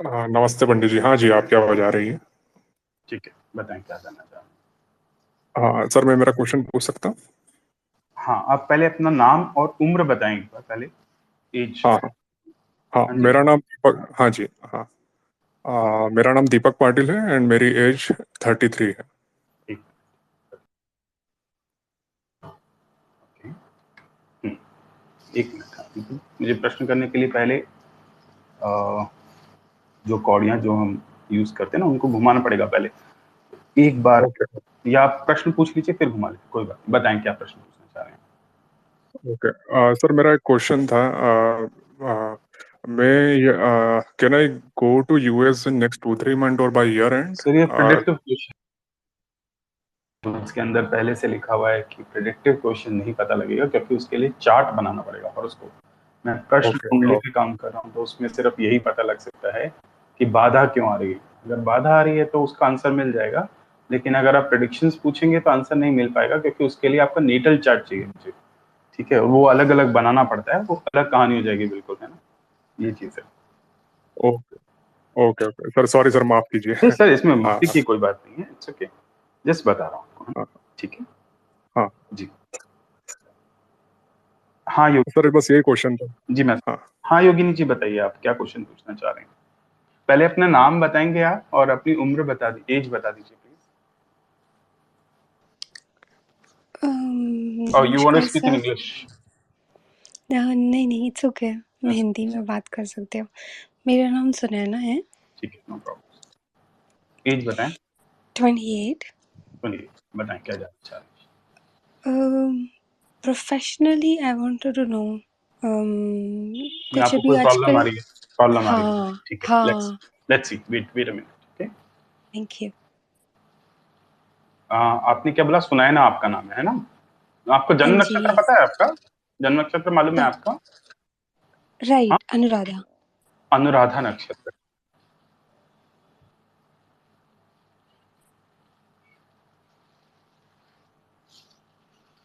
नमस्ते पंडित जी। हाँ जी, आपकी आवाज आ रही है। ठीक है, बताएं क्या जानना चाह रहे हाँ सर, मैं मेरा क्वेश्चन पूछ सकता हूँ? हैं। हाँ, आप पहले अपना नाम और उम्र बताएं एक बार पहले। एज। हाँ हाँ। हाँ, हाँ जी। मेरा नाम दीपक। हाँ जी। हाँ। मेरा नाम दीपक पाटिल है एंड मेरी एज 33 है। ठीक। ओके। हम्म, एक मिनट हाँ, मुझे प्रश्न करने के लिए पहले जो कौड़ियाँ जो हम यूज करते हैं ना उनको घुमाना पड़ेगा पहले एक बार। ओके। या आप प्रश्न पूछ लीजिए फिर घुमा लीजिए, कोई बात नहीं। बताएं क्या प्रश्न पूछना चाह रहे हैं। ओके। सर, मेरा एक क्वेश्चन था। आ, मैं can I go to US in next 2-3 month or by year end? Sir ये प्रेडिक्टिव क्वेश्चन के अंदर पहले से लिखा हुआ है कि प्रेडिक्टिव क्वेश्चन नहीं पता लगेगा, क्योंकि उसके लिए चार्ट बनाना पड़ेगा और उसको मैं प्रश्न ओके कुंडली ओके पे काम कर रहा हूँ, तो उसमें सिर्फ यही पता लग सकता है कि बाधा क्यों आ रही है। अगर बाधा आ रही है तो उसका आंसर मिल जाएगा, लेकिन अगर आप प्रेडिक्शंस पूछेंगे तो आंसर नहीं मिल पाएगा, क्योंकि उसके लिए आपका नेटल चार्ट चाहिए मुझे। ठीक है, वो अलग अलग बनाना पड़ता है, वो अलग कहानी हो जाएगी बिल्कुल, है ना। ये चीज है। Okay okay okay sir, sorry sir, माफ नहीं कीजिए। सर, इसमें हाँ माफी हाँ की कोई बात नहीं है, इट्स ओके। जस्ट बता रहा हूँ आपको, हाँ ठीक है। हाँ। जी। हाँ सर, बस यही क्वेश्चन था। जी मैं हाँ। हाँ योगिनी जी, बताइए आप क्या क्वेश्चन पूछना चाह रहे हैं। पहले अपना नाम बताएंगे आप और अपनी उम्र बता दी, एज बता दीजिए प्लीज। और यू वांट टू नमस्कार स्पीक इन सर। इंग्लिश? नहीं नहीं, इट्स ओके, मैं हिंदी में बात कर सकती हूँ। मेरा नाम सुनैना है। ठीक है, नो प्रॉब्लम। एज बताएं। 28। 28। बताएं क्या जानना चाह रहे हैं। Professionally I wanted to know, कुछ आपको अभी कोई प्रॉब्लम आ आजकल। रही है? प्रॉब्लम आ रही है, हाँ ठीक है। लेट्स हाँ। Let's see, wait wait a minute, ठीक है। Thank you. आपने क्या बोला? सुनाए ना आपका नाम है ना? आपको हाँ जन्म जी, नक्षत्र यस। पता है? आपका जन्म नक्षत्र मालूम है आपका? हाँ, राइट, अनुराधा। अनुराधा नक्षत्र।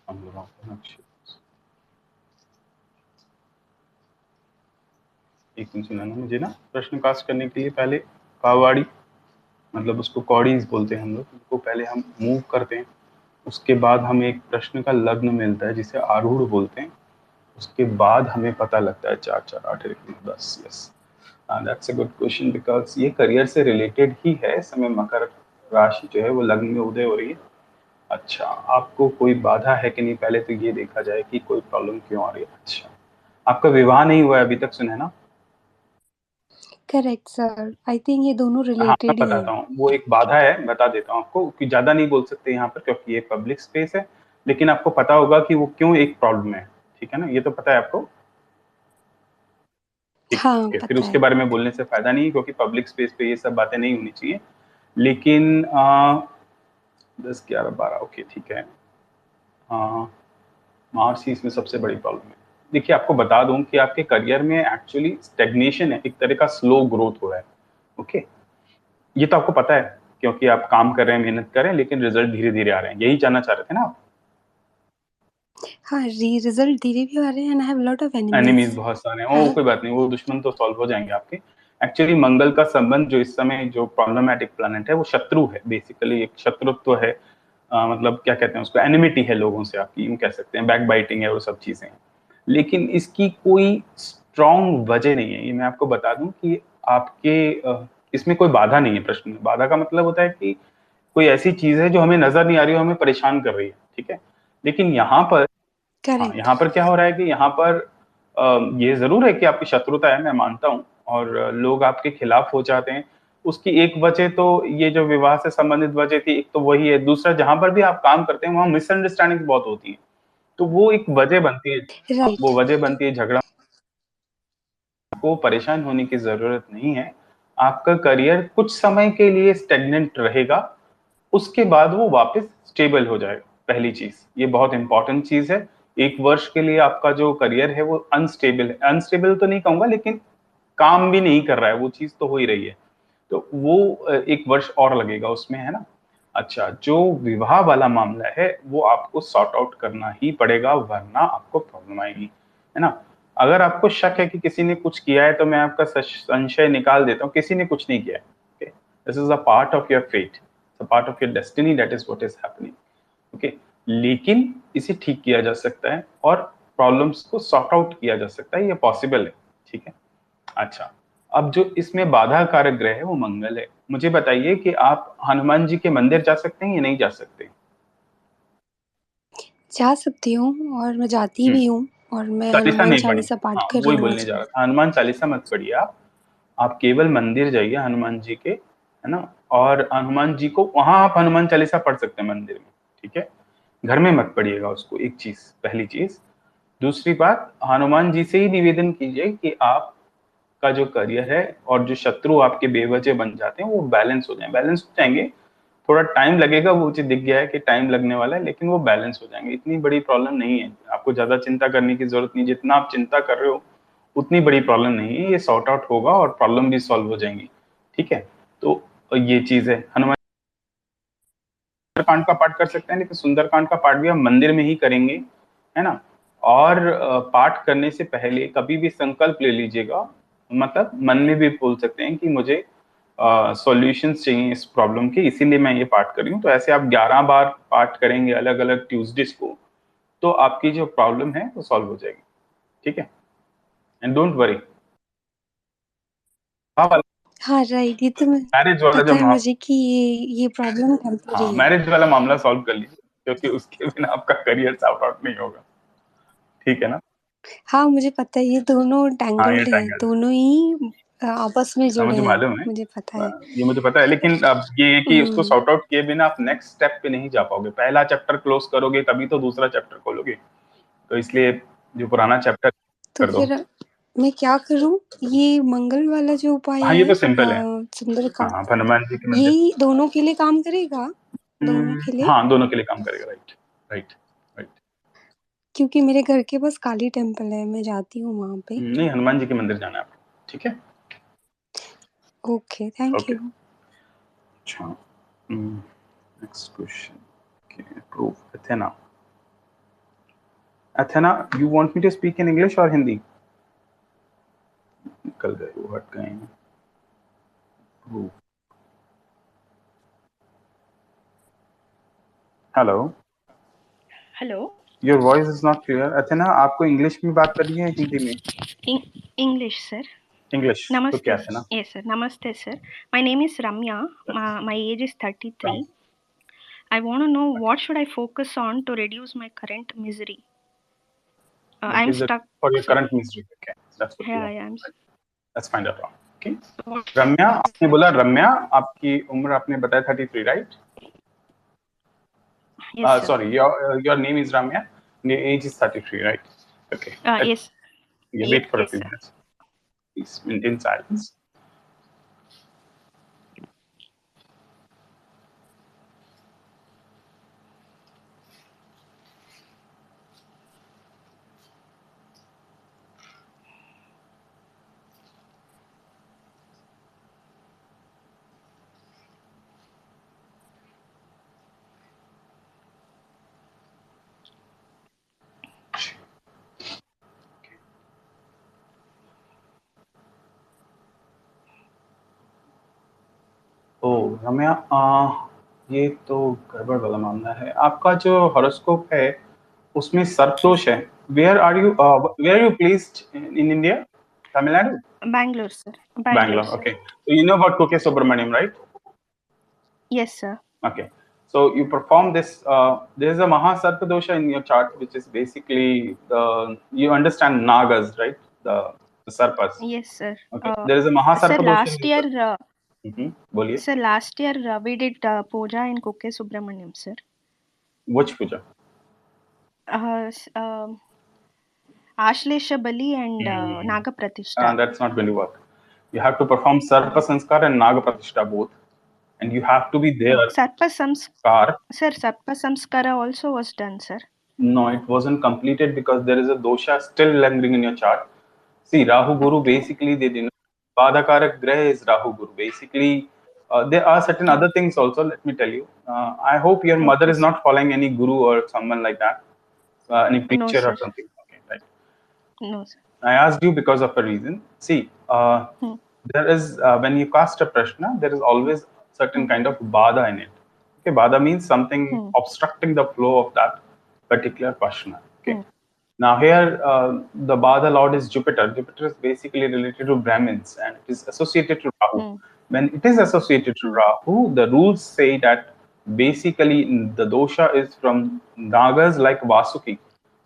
अनुराधा नक्षत्र। एक मिनट सुना ना, मुझे ना प्रश्न कास्ट करने के लिए पहले कावाड़ी, मतलब उसको कौड़ीज बोलते हैं हम लोग, उनको पहले हम मूव करते हैं। उसके बाद हमें एक प्रश्न का लग्न मिलता है जिसे आरूढ़ बोलते हैं। उसके बाद हमें पता लगता है 4 4 8 1 10। Yes, that's a good question, because ये करियर से रिलेटेड ही है। इस समय मकर राशि जो है वो लग्न में उदय हो रही है। अच्छा, आपको कोई बाधा है कि नहीं, पहले तो ये देखा जाए कि कोई प्रॉब्लम क्यों आ रही है। अच्छा, आपका विवाह नहीं हुआ है अभी तक, सुना है ना? करेक्ट सर, आई थिंक ये दोनों हाँ, मैं रिलेटेड ही हैं। बताता हूँ, वो एक बाधा है, बता देता हूँ आपको कि ज्यादा नहीं बोल सकते यहाँ पर क्योंकि ये पब्लिक स्पेस है। लेकिन आपको पता होगा कि वो क्यों एक प्रॉब्लम है, ठीक है ना? ये तो पता है आपको? ठीक हाँ है, फिर पता उसके है। बारे में बोलने से फायदा नहीं है, क्योंकि पब्लिक स्पेस पे ये सब बातें नहीं होनी चाहिए। लेकिन 10 11 12, ओके ठीक है। मार्च ही इसमें सबसे बड़ी प्रॉब्लम है। देखिए, आपको बता दूं कि आपके करियर में एक्चुअली स्टेग्नेशन है, एक तरह का स्लो ग्रोथ हो रहा है। ओके, ये तो आपको पता है, क्योंकि आप काम कर रहे हैं, मेहनत कर रहे हैं, लेकिन रिजल्ट धीरे धीरे आ रहे हैं। यही जानना चाह रहे थे ना आप? हाँ, रिजल्ट धीरे भी आ रहे हैं and I have lot of enemies. Enemies बहुत सारे हैं, वो कोई बात नहीं, वो दुश्मन तो सॉल्व हो जाएंगे आपके। एक्चुअली मंगल का संबंध जो इस समय जो प्रॉब्लमेटिक प्लैनेट है, वो शत्रु है, बेसिकली एक शत्रुत्व है। मतलब क्या कहते हैं उसको, एनिमिटी है लोगों से आपकी, यूं कह सकते हैं, बैक बाइटिंग है, वो सब चीजें हैं। लेकिन इसकी कोई स्ट्रॉन्ग वजह नहीं है, ये मैं आपको बता दूं कि आपके इसमें कोई बाधा नहीं है। प्रश्न में बाधा का मतलब होता है कि कोई ऐसी चीज है जो हमें नजर नहीं आ रही हो, हमें परेशान कर रही है, ठीक है। लेकिन यहाँ पर, हाँ, करेक्ट। यहाँ पर क्या हो रहा है कि यहाँ पर ये जरूर है कि आपकी शत्रुता है, मैं मानता हूँ, और लोग आपके खिलाफ हो जाते हैं। उसकी एक वजह तो ये जो विवाह से संबंधित वजह थी, एक तो वही है। दूसरा, जहां पर भी आप काम करते हैं वहां मिसअंडरस्टैंडिंग बहुत होती है, तो वो एक वजह बनती है। वो राइट। वजह बनती है झगड़ा। को परेशान होने की जरूरत नहीं है। आपका करियर कुछ समय के लिए स्टेगनेंट रहेगा, उसके बाद वो वापस स्टेबल हो जाएगा। पहली चीज, ये बहुत इंपॉर्टेंट चीज है। 1 वर्ष के लिए आपका जो करियर है वो अनस्टेबल है। अनस्टेबल तो नहीं कहूंगा, लेकिन काम भी नहीं कर रहा है, वो चीज तो हो ही रही है। तो वो 1 वर्ष और लगेगा उसमें, है ना। अच्छा, जो विवाह वाला मामला है वो आपको सॉर्ट आउट करना ही पड़ेगा, वरना आपको प्रॉब्लम आएगी, है ना। अगर आपको शक है कि किसी ने कुछ किया है तो मैं आपका संशय निकाल देता हूँ, किसी ने कुछ नहीं किया है। This is a part of your fate, a part of your destiny, that is what is happening. Okay, लेकिन इसे ठीक किया जा सकता है और प्रॉब्लम्स को सॉर्ट आउट किया जा सकता है, ये पॉसिबल है। ठीक है, अच्छा, अब जो इसमें बाधा कारक ग्रह है वो मंगल है। मुझे बताइए कि आप हनुमान जी के मंदिर जा सकते हैं या नहीं जा सकते? जा सकती हूँ और मैं जाती भी हूँ, और मैं चालीसा हनुमान नहीं पढ़ी, चालीसा पाठ हाँ कर रही वही हूँ बोलने जा आजकल। रहा था, हनुमान चालीसा मत पढ़िए आप केवल मंदिर जाइए हनुमान जी के, है ना, और हनुमान जी को वहां आप हनुमान चालीसा पढ़ सकते हैं मंदिर में। ठीक है, घर में मत पढ़िएगा उसको, एक चीज, पहली चीज। दूसरी बात, हनुमान जी से ही निवेदन कीजिए कि आप का जो करियर है और जो शत्रु आपके बेवजह बन जाते हैं वो बैलेंस हो जाए, बैलेंस हो जाएंगे। थोड़ा टाइम लगेगा, वो मुझे दिख गया है कि टाइम लगने वाला है, लेकिन वो बैलेंस हो जाएंगे। इतनी बड़ी प्रॉब्लम नहीं है, आपको ज्यादा चिंता करने की जरूरत नहीं। जितना आप चिंता कर रहे हो उतनी बड़ी प्रॉब्लम नहीं है, ये सॉर्ट आउट होगा और प्रॉब्लम भी सॉल्व हो जाएंगी। ठीक है, तो ये चीज है। हनुमान कांड का पाठ कर सकते हैं, लेकिन सुंदरकांड का पाठ भी हम मंदिर में ही करेंगे, है ना। और पाठ करने से पहले कभी भी संकल्प ले लीजिएगा, मतलब मन में भी बोल सकते हैं कि मुझे सॉल्यूशंस चाहिए इस प्रॉब्लम के, इसीलिए मैं ये पाठ कर रही हूँ। तो ऐसे आप 11 बार पाठ करेंगे अलग अलग ट्यूसडेज को, तो आपकी जो प्रॉब्लम है वो सॉल्व हो जाएगी। ठीक है, एंड डोंट वरी। हाँ राइट, ये तो मैं मैरिज वाला पता जो है मुझे कि ये प्रॉब्लम टेम्पररी हाँ, है। मैरिज वाला मामला सॉल्व कर लीजिए, क्योंकि उसके बिना आपका करियर सॉर्ट आउट नहीं होगा। ठीक है ना? हाँ मुझे पता है, ये दोनों हाँ, ये टैंगल्ड हैं, टैंगल दोनों ही आपस में है, जुड़े मुझे हैं, मालूम है। मुझे पता है। ये मुझे पता है, लेकिन अब ये है कि उसको हम्म, सॉर्ट आउट किए बिना आप नेक्स्ट स्टेप पे नहीं जा पाओगे। पहला चैप्टर क्लोज करोगे तभी तो दूसरा चैप्टर खोलोगे, तो इसलिए जो पुराना चैप्टर तो कर दो। फिर मैं क्या करूँ? ये मंगल वाला जो उपाय हाँ, ये है तो सिंपल है। हाँ, सुंदरकांड, आप हनुमान जी के मंदिर, यही दोनों के लिए काम करेगा? दोनों के लिए? हाँ दोनों के लिए काम करेगा। Right, right, right. क्योंकि मेरे घर के पास काली टेम्पल है, मैं जाती हूँ वहाँ पे। नहीं, हनुमान जी के मंदिर जाना है आपको। ठीक है, ओके, थैंक ओके। यू। अच्छा, next question. Okay, proof Athena. Athena, you want me to speak in English or Hindi? निकल गए वो, हट गए हैं। Proof, hello, hello, your voice is not clear. Athena, आपको इंग्लिश में बात करनी है हिंदी में? English, sir. इंग्लिश तो Namaste. क्या है ना? Yes, sir. Namaste, sir. My name is Ramya. My age is 33. I want to know what should I focus on to reduce my current misery. What I'm is it stuck. for your Sir. current misery? Okay, that's what you Yeah, want. I am. Let's find out wrong. Okay. What रम्या, आपने बोला रम्या, आपकी उम्र आपने बताया 33, right? Yes, sir. Sorry, your name is Ramya. Your age is 33, right? Okay. Yes. Yeah, wait for a Yes, few sir. minutes. Please maintain silence. ओ रम्या, ये तो गड़बड़ वाला मामला है। आपका जो हॉरोस्कोप है उसमें सर्पदोष है। Where are you placed in India? Tamil Nadu? Bangalore, sir. Bangalore, Bangalore. sir. Okay. So you know about Kuke Subramaniam, right? Yes, sir. Okay. So you perform this. There is a Mahasarpa dosha in your chart, which is basically you understand Nagas, right? The Sarpas. Yes, sir. Okay. There is a Sir, Mahasarpa dosha in last your year, chart. बोलिए. sir, last year we did puja in Kuke Subramaniam, sir. Which puja? Ashlesha Bali and Naga Pratishta. That's not going to work. You have to perform Sarpa Sanskar and Naga Pratishta both, and you have to be there. Sarpa Samskar. Sir, Sarpa Samskara also was done, sir. No, it wasn't completed because there is a dosha still lingering in your chart. See, Rahu Guru, basically, they didn't. Badhakarak Graha is Rahu Guru. Basically, there are certain other things also, let me tell you. I hope your mother is not following any guru or someone like that, any No, preacher or sir. something. Okay, right. No, sir. I asked you because of a reason. See, there is when you cast a prashna, there is always certain kind of bada in it. Okay, bada means something obstructing the flow of that particular prashna. Okay. Now here, the bada lord is Jupiter. Jupiter is basically related to Brahmins and it is associated to Rahu. When it is associated to Rahu, the rules say that basically the dosha is from Nagas like Vasuki.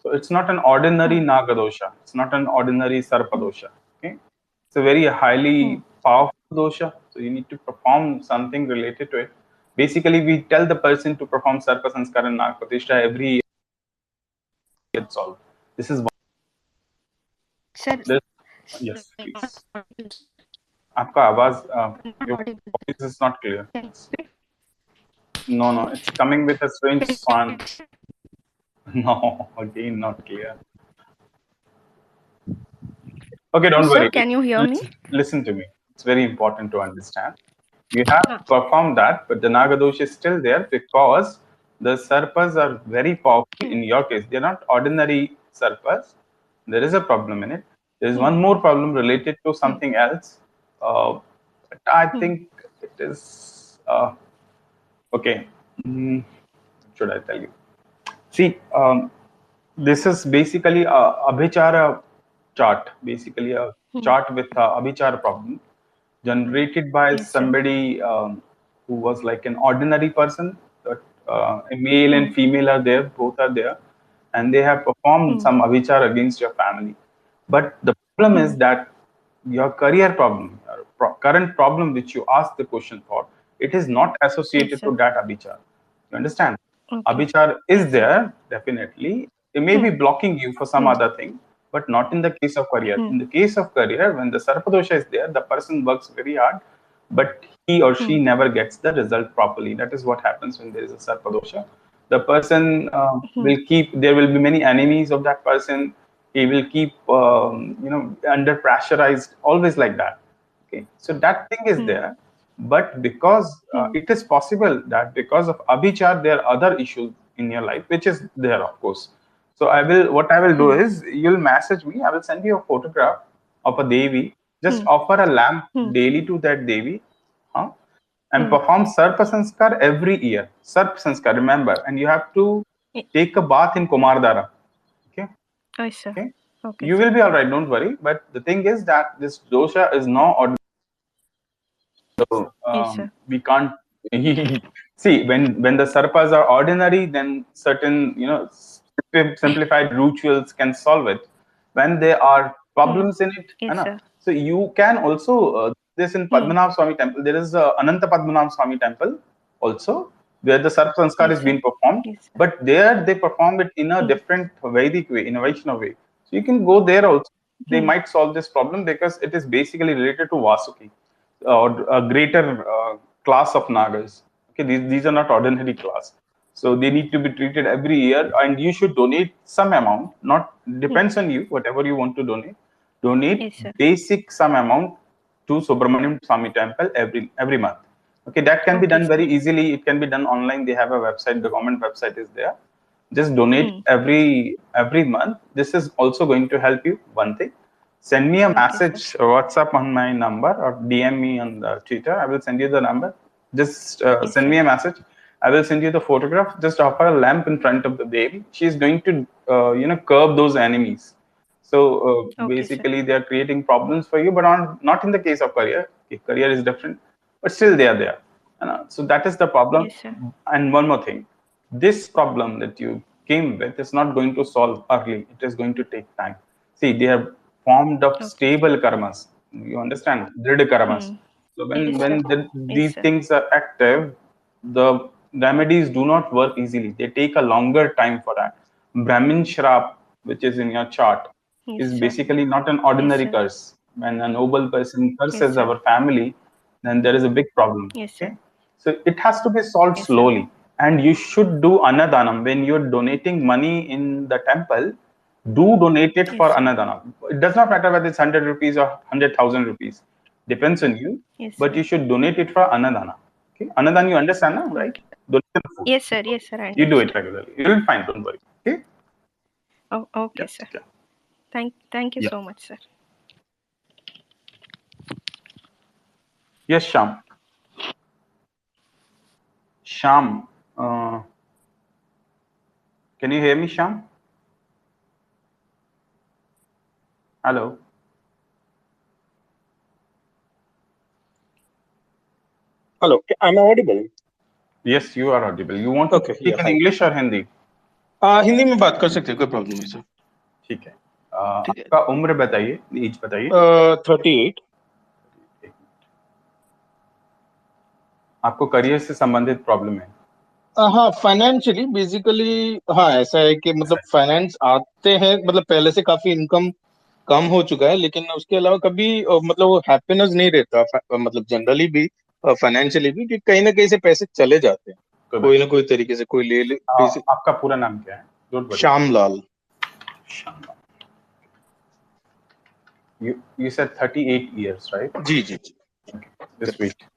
So it's not an ordinary Naga dosha. It's not an ordinary Sarpa dosha. Okay. It's a very highly powerful dosha. So you need to perform something related to it. Basically, we tell the person to perform Sarpa Sanskar and Nag Pratishtha every year. It's all. This is Sir, this. Yes, please. आपका आवाज your voice is not clear. No, it's coming with a strange sound. No, again not clear. Okay, don't sir, worry. can you hear me? Listen to me. It's very important to understand. You have performed that, but the Nagadosha is still there because the Sarpas are very powerful. In your case, they're not ordinary Sarpas. There is a problem in it. There is one more problem related to something else. But I think it is okay. Should I tell you? See, this is basically a Abhichara chart, basically a chart with a Abhichara problem generated by somebody who was like an ordinary person. But, a male and female are there, both are there, and they have performed some Abhichara against your family. But the problem is that your career problem, your current problem which you asked the question for, it is not associated to that Abhichara. You understand? Abhichar is there, definitely. It may be blocking you for some other thing, but not in the case of career. In the case of career, when the Sarpadosha is there, the person works very hard, but he or she never gets the result properly. That is what happens when there is a Sarpadosha. The person will keep, there will be many enemies of that person. He will keep, under pressurized, always like that. Okay, so that thing is there. But because it is possible that because of Abhichar, there are other issues in your life, which is there, of course. So what I will do is, you'll message me, I will send you a photograph of a Devi. Just offer a lamp daily to that Devi, and perform Sarpa Sanskar every year. Sarpa Sanskar, remember, and you have to take a bath in Kumardhara. Okay? Okay. You will be all right, don't worry. But the thing is that this dosha is no ordinary. So we can't see when the sarpas are ordinary, then certain simplified rituals can solve it. When there are problems in it, so you can also this in Padmanabh Swami temple. There is a Ananta Padmanabh Swami temple also where the Sarpa Sanskar is being performed, but there they perform it in a different Vedic way, in a Vaishnava way. So you can go there also. They might solve this problem because it is basically related to Vasuki, or a greater class of Nagas. Okay, these are not ordinary class. So they need to be treated every year, and you should donate some amount. Not depends on you, whatever you want to donate. Donate basic some amount to Subramaniam Swami temple every month. Okay, that can be done very easily. It can be done online. They have a website. The government website is there. Just donate every month. This is also going to help you. One thing. Send me a message, WhatsApp on my number, or DM me on the Twitter. I will send you the number. Just send me a message. I will send you the photograph. Just offer a lamp in front of the Devi. She is going to, curb those enemies. So basically, they are creating problems for you, but not in the case of career. Okay, career is different, but still they are there. So that is the problem. And one more thing, this problem that you came with is not going to solve early. It is going to take time. See, they are formed of stable karmas. You understand? Drid karmas. So when these things are active, the remedies do not work easily. They take a longer time for that. Brahmin Shrap, which is in your chart, is basically not an ordinary curse. When a noble person curses our family, then there is a big problem. Okay? So it has to be solved slowly. And you should do Annadanam. When you're donating money in the temple, do donate it for Annadanam. It does not matter whether it's 100 rupees or 100,000 rupees. Depends on you. But you should donate it for Annadana. Okay? Annadan, you understand now, right? Yes, sir. Yes, sir. You do it regularly. You will find, don't worry. Okay? Oh, okay, sir. Thank you Yeah. so much, sir. Yes, Sham. Sham, can you hear me, Sham? Hello. Hello, am I audible? Yes, you are audible. You want to Okay, speak yeah, in hi. English or Hindi? Hindi में बात कर सकते हैं, कोई problem नहीं sir. ठीक है. ठीक है. आपका उम्र बताइए, एज बताइए. 38. आपको करियर से संबंधित प्रॉब्लम है? हाँ, फाइनेंशियली बेसिकली हाँ ऐसा है कि मतलब फाइनेंस आते हैं, मतलब पहले से काफी इनकम कम हो चुका है, लेकिन उसके अलावा कभी मतलब वो हैप्पीनेस नहीं रहता, मतलब जनरली भी फाइनेंशियली भी, कि कहीं ना कहीं से पैसे चले जाते हैं, कोई ना कोई तरीके से, कोई ले आपका पूरा नाम क्या है? Shyamlal. You said 38 years, right? Ji ji ji. Just wait.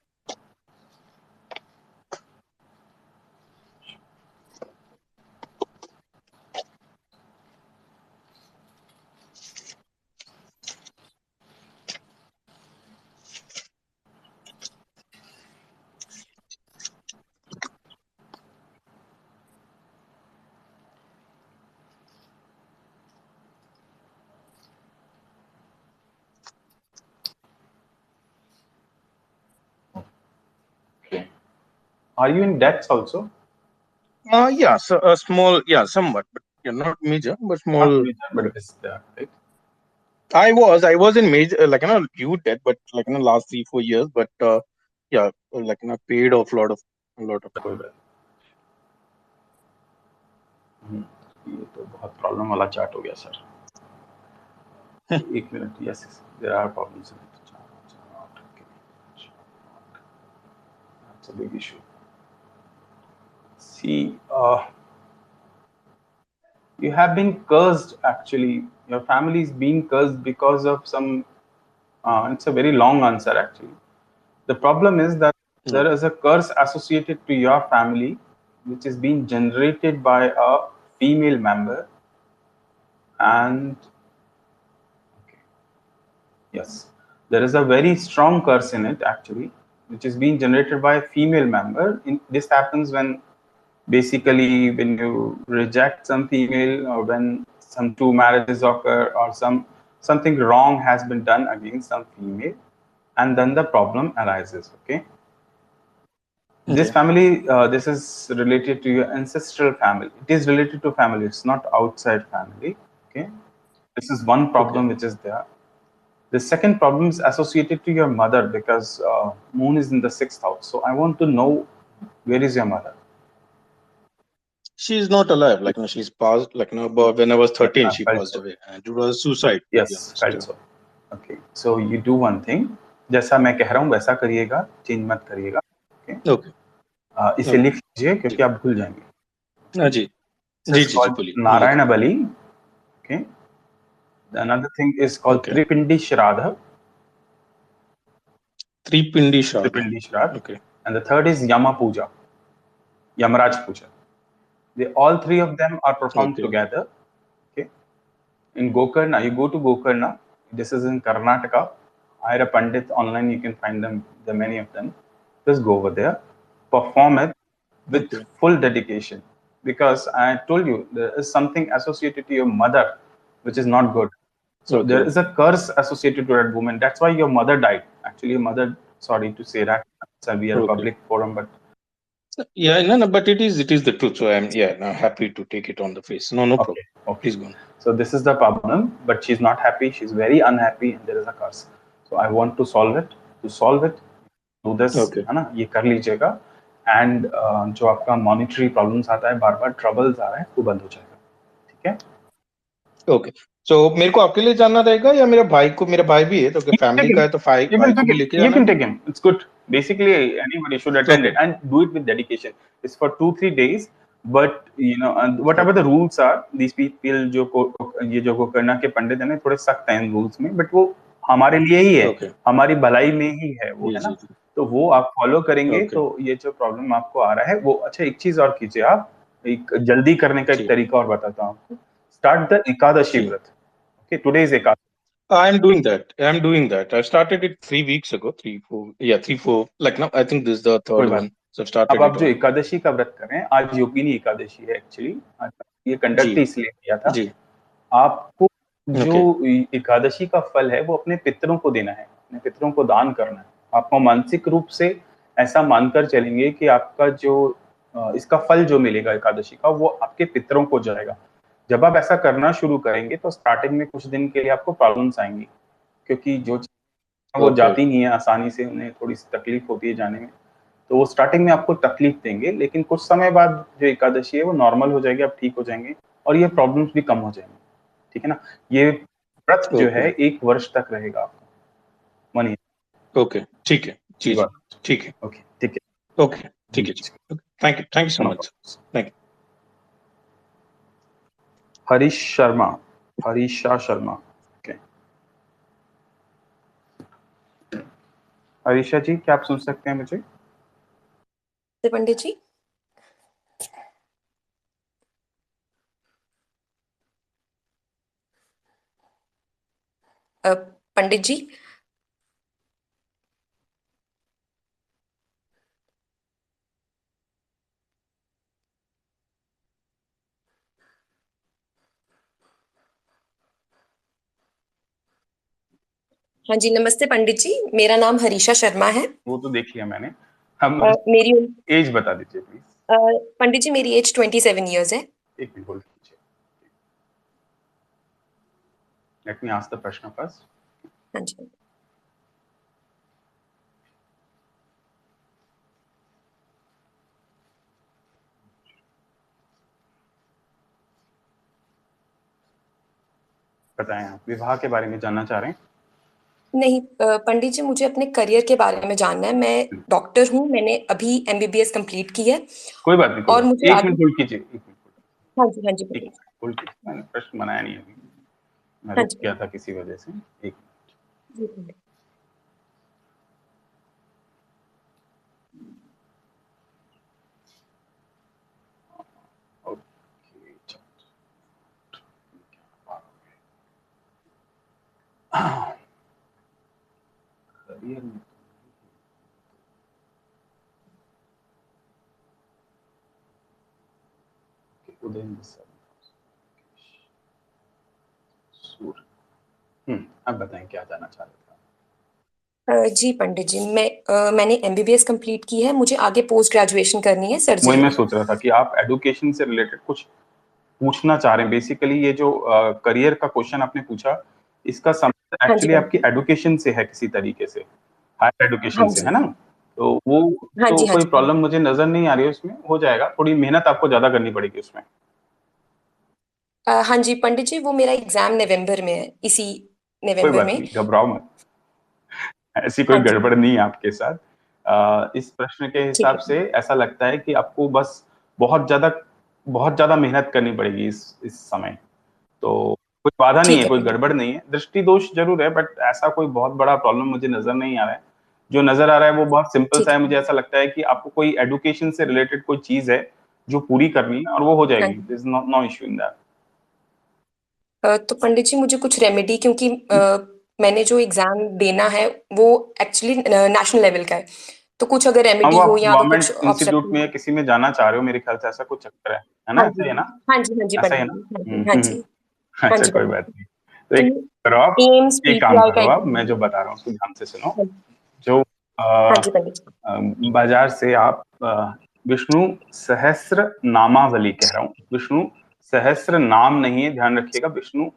Are you in debts also? Yeah, so a small, yeah, somewhat, but yeah, not major, but small. Not major, but it is there, right? I was in major, like, huge debt, but like, last 3-4 years, but yeah, like, paid off a lot of ये तो बहुत problem वाला chart हो गया sir. एक minute. Yes, there are problems in it. That's a big issue. See, you have been cursed, actually. Your family is being cursed because of some. It's a very long answer, actually. The problem is that there is a curse associated to your family, which is being generated by a female member. And yes, there is a very strong curse in it, actually, which is being generated by a female member. This happens when basically when you reject some female, or when some two marriages occur, or something wrong has been done against some female, and then the problem arises. Okay. This family, this is related to your ancestral family. It is related to family. It's not outside family. Okay. This is one problem which is there. The second problem is associated to your mother, because moon is in the 6th house. So I want to know, where is your mother? She's not alive. Like, she's passed. Like, but when I was 13, she passed away, and it was suicide. Yes, felt so. Okay, so you do one thing. जैसा मैं कह रहा हूँ वैसा करिएगा, change मत करिएगा. Okay. इसे लिख लीजिए क्योंकि आप भूल जाएंगे. हाँ जी. जी जी जी बोलिए. नारायण बलि. Okay. Another thing is called Tripindi Shraddha. Tripindi Shraddha. Okay. And the third is Yama Puja. Yamaraj Puja. All three of them are performed together. Okay. In Gokarna, you go to Gokarna. This is in Karnataka. Hire a Pandit online. You can find them. There are many of them. Just go over there, perform it with full dedication. Because I told you there is something associated to your mother, which is not good. So there is a curse associated to that woman. That's why your mother died. Actually, your mother. Sorry to say that. We are a public forum, but. Yeah, no, but it is the truth. So I'm happy to take it on the face. No problem. Okay. Please go on. So this is the problem, but she's not happy. She's very unhappy, and there is a curse. So I want to solve it. To solve it, do this, है ना? ये कर लीजिएगा. And जो आपका monetary problems आता है, बार-बार troubles आ रहा है, वो बंद हो जाएगा. ठीक है? Okay. So मेरे को आपके लिए जानना रहेगा या मेरे भाई को? मेरा भाई भी है, तो फैमिली का है तो भाई को भी लेके जाना. You can take him. It's good. Basically, anybody should attend it and do it with dedication. It's for 2-3 days, but whatever the rules are, these people ये जो गोकर्णा के पंडित हैं, थोड़े सख्त हैं रूल्स में, but वो हमारे लिए ही है, हमारी भलाई में ही है वो, है ना? तो वो आप फॉलो करेंगे तो ये जो प्रॉब्लम आपको आ रहा है वो. अच्छा, एक चीज और कीजिए आप, एक जल्दी करने का एक तरीका और बताता हूँ आपको. स्टार्ट द एकादशी व्रत. Okay, today is Ekadashi. I'm doing that. I started it 3 weeks ago. 3, 4. Like now, I think this is the कोई third बात. one. So I've started अब आप it जो on. एकादशी का व्रत कर रहे हैं, आज योगिनी एकादशी है एक्चुअली. ये कंडक्ट जी इसलिए किया था. जी. आपको जो Okay. एकादशी का फल है वो अपने पितरों को देना है, अपने पितरों को दान करना है. आपको मानसिक रूप से ऐसा मानकर चलेंगे कि आपका जो इसका फल जो मिलेगा एकादशी का वो आपके पितरों को जाएगा. जब आप ऐसा करना शुरू करेंगे तो स्टार्टिंग में कुछ दिन के लिए आपको प्रॉब्लम्स आएंगी, क्योंकि जो वो Okay. जाती नहीं है आसानी से, उन्हें थोड़ी सी तकलीफ होती है जाने में, तो वो स्टार्टिंग में आपको तकलीफ देंगे. लेकिन कुछ समय बाद जो एकादशी है वो नॉर्मल हो जाएगी, आप ठीक हो जाएंगे और ये प्रॉब्लम्स भी कम हो जाएंगी. ठीक है ना. ये व्रत जो है Okay. 1 वर्ष तक रहेगा आपका. 1 ईयर. Okay. ठीक है. जी जी. ठीक है. ओके, ठीक है. Okay. ठीक है जी. Okay. Thank you so No much. problem. Thank you. Harisha Sharma. Okay. Harisha ji, क्या आप सुन सकते हैं मुझे? पंडित जी. पंडित जी. हाँ जी, नमस्ते पंडित जी. मेरा नाम हरीशा शर्मा है. वो तो देख लिया मैंने. हम मेरी एज बता दीजिए प्लीज. पंडित जी, मेरी एज 27 इयर्स है. एक मिनट होल्ड कीजिए. लेट मी आस्क द प्रश्न फर्स्ट. हाँ जी. बताएं, आप विवाह के बारे में जानना चाह रहे हैं? नहीं पंडित जी, मुझे अपने करियर के बारे में जानना है. मैं डॉक्टर हूँ. मैंने अभी MBBS कंप्लीट की है. कोई बात नहीं. और मुझे एक मिनट होल्ड कीजिए. हाँ जी पंडित जी. होल्ड कीजिए. मैंने प्रश्न बनाया नहीं अभी, मैं हाँ रुक जी. गया था किसी वजह से. एक जी पंडित. करियर में अब बताएं क्या जानना चाह रहे थे? जी पंडित जी, मैंने MBBS कंप्लीट की है. मुझे आगे पोस्ट ग्रेजुएशन करनी है सर्जरी. वही मैं सोच रहा था कि आप एजुकेशन से रिलेटेड कुछ पूछना चाह रहे हैं. बेसिकली ये जो करियर का क्वेश्चन आपने पूछा, इसका संबंध एक्चुअली आपकी एजुकेशन से है किसी तरीके से, हायर एजुकेशन से, है ना. तो वो तो कोई प्रॉब्लम मुझे नजर नहीं आ रही है उसमें. हो जाएगा. थोड़ी मेहनत आपको ज्यादा करनी पड़ेगी उसमें. हाँ जी पंडित जी, वो मेरा एग्जाम नवंबर में है. इसी नवंबर में. घबराओ मत. ऐसी कोई गड़बड़ नहीं है आपके साथ. इस प्रश्न के हिसाब से ऐसा लगता है कि आपको बस बहुत ज्यादा मेहनत करनी पड़ेगी इस समय. तो कोई बाधा नहीं है, कोई गड़बड़ नहीं है. दृष्टि दोष जरूर है, बट ऐसा कोई बहुत बड़ा प्रॉब्लम मुझे नजर नहीं आ रहा है. जो नजर आ रहा है वो बहुत सिंपल सा है. मुझे ऐसा लगता है कि आपको कोई एजुकेशन से रिलेटेड कोई चीज है जो पूरी करनी है और वो हो जाएगी. There is no issue in that. तो पंडित जी, मुझे कुछ रेमेडी, क्योंकि मैंने जो एग्जाम देना है वो एक्चुअली नेशनल लेवल का है, तो कुछ अगर रेमेडी हो या गवर्नमेंट इंस्टीट्यूट में किसी में जाना चाह रहे हो, मेरे ख्याल से ऐसा कुछ चक्कर है ना? ऐसा ही है ना? हाँ जी ऐसा ही है ना? हाँ जी. अच्छा, कोई बात नहीं. तो एक करो आप, एक काम करो आप, मैं जो बता रहा हूँ उसको ध्यान से सुनो. जो बाजार से आप विष्णु सहस्र नामावली, कह रहा हूँ विष्णु सहस्र नाम नहीं है, ध्यान रखिएगा. विष्णु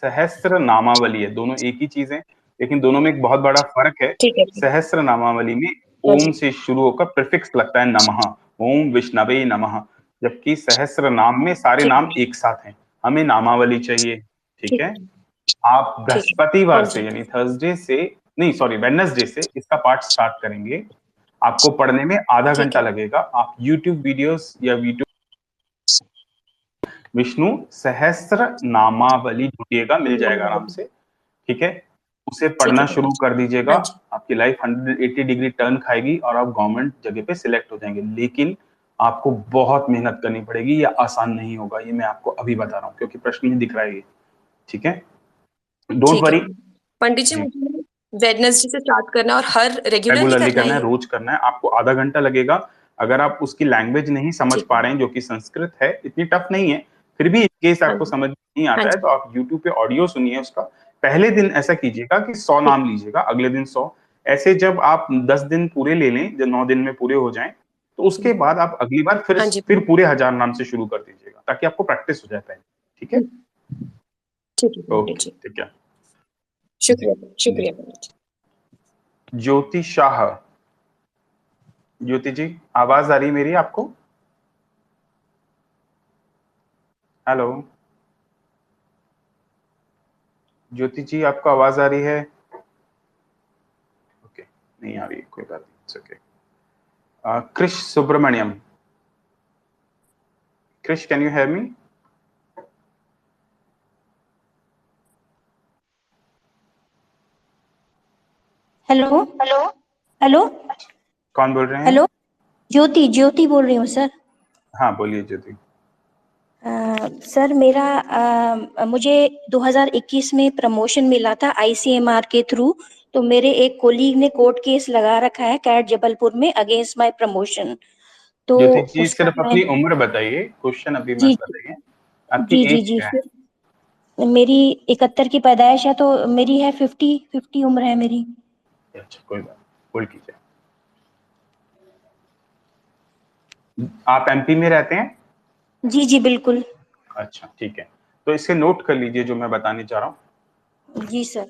सहस्र नामावली है. दोनों एक ही चीज है, लेकिन दोनों में एक बहुत बड़ा फर्क है. सहस्र नामावली में ओम से शुरू होकर प्रीफिक्स लगता है नमः, ओम विष्णवे नमः, जबकि सहस्र नाम में सारे नाम एक साथ हैं. हमें नामावली चाहिए. ठीक है. आप बृहस्पतिवार से यानी थर्सडे से नहीं, सॉरी, वेडनेसडे से इसका पाठ स्टार्ट करेंगे. आपको पढ़ने में आधा घंटा लगेगा. आप YouTube वीडियोस या वीडियो विष्णु सहस्र नामावली ढूंढिएगा, मिल जाएगा आराम से. ठीक है. उसे पढ़ना शुरू कर दीजिएगा. आपकी लाइफ 180 डिग्री टर्न खाएगी और आप गवर्नमेंट जगह पे सिलेक्ट हो जाएंगे. लेकिन आपको बहुत मेहनत करनी पड़ेगी. ये आसान नहीं होगा, ये मैं आपको अभी बता रहा हूँ, क्योंकि प्रश्न ही दिख रहा है ये. ठीक है. डोंट ठीक है वरी। पंडित जी, मुझे वेडनेसडे से स्टार्ट करना और हर रेगुलरली रेगुलरली करना करना है, है। रोज करना है। आपको आधा घंटा लगेगा। अगर आप उसकी लैंग्वेज नहीं समझ ठीक पा है। रहे हैं, जो कि संस्कृत है, इतनी टफ नहीं है, फिर भी इन केस हाँ आपको जी। समझ नहीं हाँ आता है जी। तो आप YouTube पे ऑडियो सुनिए उसका। पहले दिन ऐसा कीजिएगा कि 100 ठीक। नाम लीजिएगा, अगले दिन 100। ऐसे जब आप 10 दिन पूरे ले लें, जब 9 दिन में पूरे हो जाएं, तो उसके बाद आप अगली बार हाँ जी। फिर पूरे 1000 नाम से शुरू कर दीजिएगा, ताकि आपको प्रैक्टिस हो जाए पहले। ठीक है? ठीक है पंडित ओके, जी, ठीक है शुक्रिया जी। शुक्रिया पंडित जी। ज्योति शाह। ज्योति जी, आवाज आ रही मेरी आपको? हेलो ज्योति जी, आपको आवाज आ रही है? ओके, नहीं आ रही, कोई बात नहीं, it's okay. Krish Subramaniam. Krish, can you hear me? Hello hello hello कौन बोल रहे हैं? हेलो ज्योति ज्योति बोल रही हूँ सर। हाँ, बोलिए ज्योति। सर मुझे 2021 में प्रमोशन मिला था ICMR के थ्रू। तो मेरे एक कोलीग ने कोर्ट केस लगा रखा है कैट जबलपुर में अगेंस्ट माय प्रमोशन। तो ज्योति जी, उसका सिर्फ अपनी उम्र बताइए, क्वेश्चन अभी मत जी बताइए। आपकी जी जी एज जी क्या है? फिर मेरी 71 की पैदाइश है, तो मेरी है 50 उम्र है मेरी। अच्छा, कोई बात, होल्ड कीजिए। आप MP में रहते हैं? जी जी बिल्कुल। अच्छा, ठीक है। तो इसे नोट कर लीजिए जो मैं बताने चाह रहा हूँ। जी सर।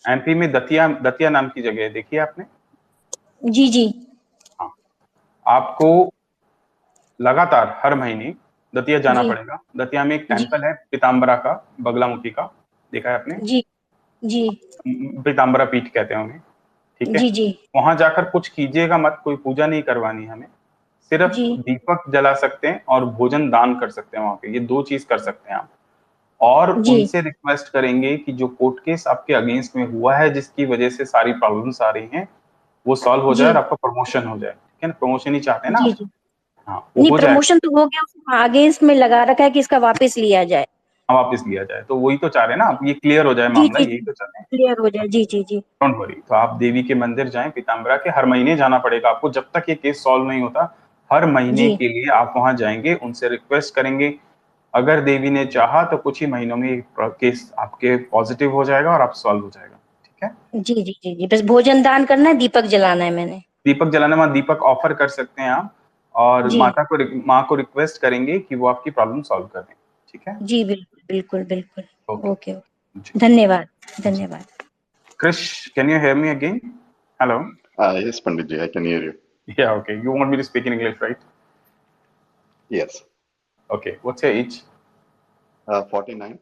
MP में दतिया दतिया नाम की जगह है, देखिए आपने? जी जी हाँ, आपको लगातार हर महीने दतिया जाना जी पड़ेगा। दतिया में एक जी टेंपल है पीताम्बरा का, बगलामुखी का, देखा है आपने? जी जी पीताम्बरा पीठ कहते हैं उन्हें। ठीक है? जी जी वहां जाकर कुछ कीजिएगा मत, कोई पूजा नहीं करवानी हमें। सिर्फ जी दीपक जला सकते हैं और भोजन दान कर सकते हैं वहां पे, ये 2 चीज कर सकते हैं आप। और जी उनसे रिक्वेस्ट करेंगे कि जो कोर्ट केस आपके अगेंस्ट में हुआ है, जिसकी वजह से सारी प्रॉब्लम्स आ रही हैं, वो सॉल्व हो जाए जी और आपका प्रमोशन हो जाए। ठीक है ना? प्रमोशन ही चाहते हैं ना जी आप? जी हाँ, वो नहीं, हो जाएगा। प्रमोशन तो हो गया, उसको आगे इसमें लगा रखा है कि इसका वापस लिया जाए। वापस लिया जाए, तो वही तो चाह रहे हैं ना आप, ये क्लियर हो जाए जी मामला, जी यही जी तो चाहते हैं। क्लियर हो जाए। जी जी जी डोंट वरी। तो आप देवी के मंदिर जाएं पीताम्बरा के, हर महीने जाना पड़ेगा आपको जब तक ये केस सॉल्व नहीं होता। हर महीने जी के लिए आप वहां जाएंगे, उनसे रिक्वेस्ट करेंगे। अगर देवी ने चाहा तो कुछ ही महीनों में ये केस आपके पॉजिटिव हो जाएगा और आप सॉल्व हो जाएगा। ठीक है? जी जी जी जी बस भोजन दान करना है, दीपक जलाना है मैंने। दीपक जलाने में दीपक ऑफर कर सकते हैं आप, और जी माँ को रिक्वेस्ट करेंगे कि वो आपकी प्रॉब्लम सॉल्व कर दें। ठीक है? जी बिल्कुल बिल्कुल बिल्कुल। ओके ओके जी धन्यवाद जी। धन्यवाद। Krish, can you hear me again? Hello? Yes, Panditji, I can hear you. Yeah, okay. You want me to speak in English, right? Yes. Okay. What's your age? 49.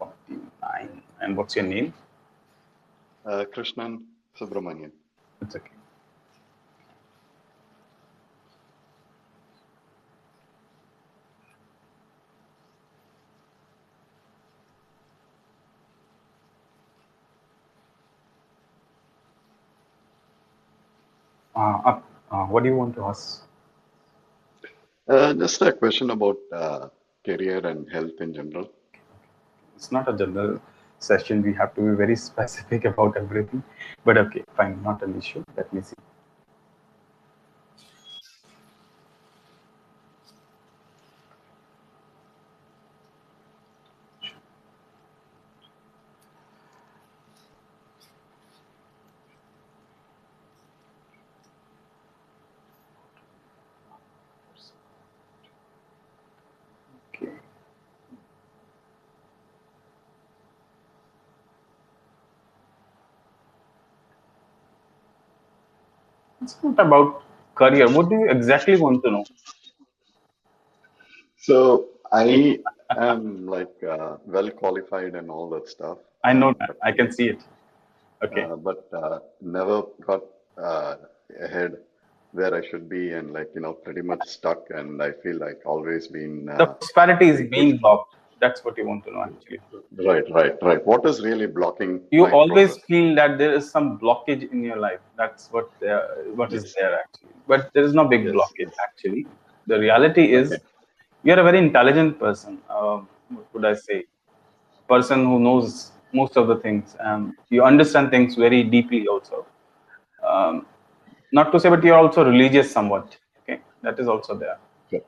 49. And what's your name? Krishnan Subramanian. It's okay. What do you want to ask? Just a question about career and health in general. It's not a general session. We have to be very specific about everything. But okay, fine. Not an issue. Let me see. Okay. It's not about career. What do you exactly want to know? So I am like well qualified and all that stuff, I know that. I can see it. Okay. but never got ahead where I should be, and like pretty much stuck. And I feel like always been The prosperity is very being good. blocked. That's what you want to know, actually. Right. What is really blocking You my always progress? feel that there is some blockage in your life. That's what is Yes. there actually. But there is no big Yes. blockage actually. The reality is Okay. you're a very intelligent person. What would I say? Person who knows most of the things. You understand things very deeply also. Not to say, but you're also religious somewhat. Okay, that is also there. Yeah.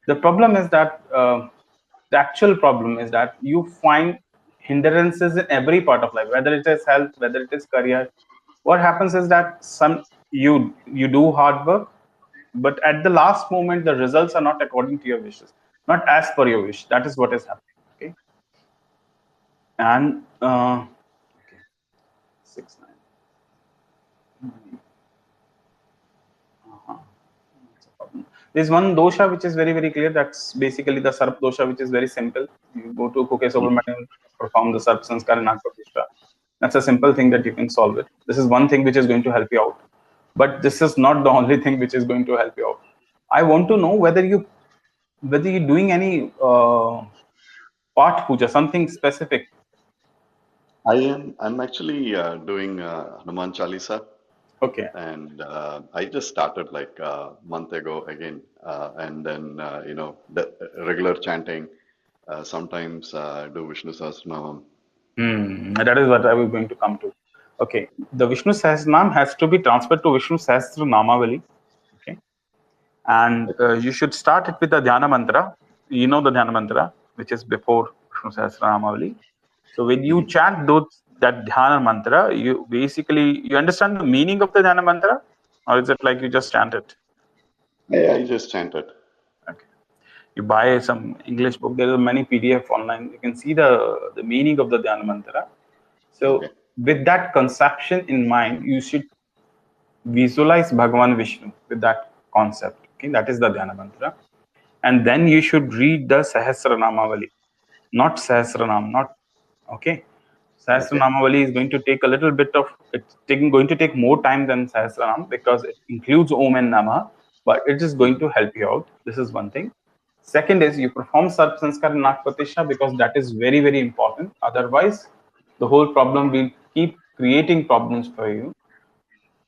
The problem is that the actual problem is that you find hindrances in every part of life, whether it is health, whether it is career. What happens is that you do hard work, but at the last moment the results are not according to your wishes, not as per your wish. That is what is happening. Okay, and okay, 6 9. Uh-huh. There's one dosha which is very, very clear. That's basically the Sarp dosha, which is very simple. You go to Kuke Subramanian, perform the Sarp Sanskar and Nagpratishta. That's a simple thing that you can solve it. This is one thing which is going to help you out. But this is not the only thing which is going to help you out. I want to know whether you're doing any Path Puja, something specific. I'm actually doing Hanuman Chalisa. Okay. And I just started like a month ago again, and then the regular chanting. Sometimes do Vishnu Sahasranamam. That is what I was going to come to. Okay, the Vishnu Sahasranam has to be transferred to Vishnu Sahasranamavali. Okay, and you should start it with the Dhyana mantra. You know the Dhyana mantra, which is before Vishnu Sahasranamavali. So when you chant that Dhyana mantra, you understand the meaning of the Dhyana mantra, or is it like you just chant it? Yeah, I just chant it. Okay. You buy some English book. There are many PDF online. You can see the meaning of the Dhyana mantra. So with that conception in mind, you should visualize Bhagavan Vishnu with that concept. Okay, that is the Dhyana mantra. And then you should read the Sahasranamavali, not Sahasranam, not okay. Sahasranamavali is going to take a little bit of going to take more time than Sahasranam because it includes Om and Namah, but it is going to help you out. This is one thing. Second is you perform Sarp Sanskar and Nagpratishta because that is very, very important. Otherwise, the whole problem will keep creating problems for you.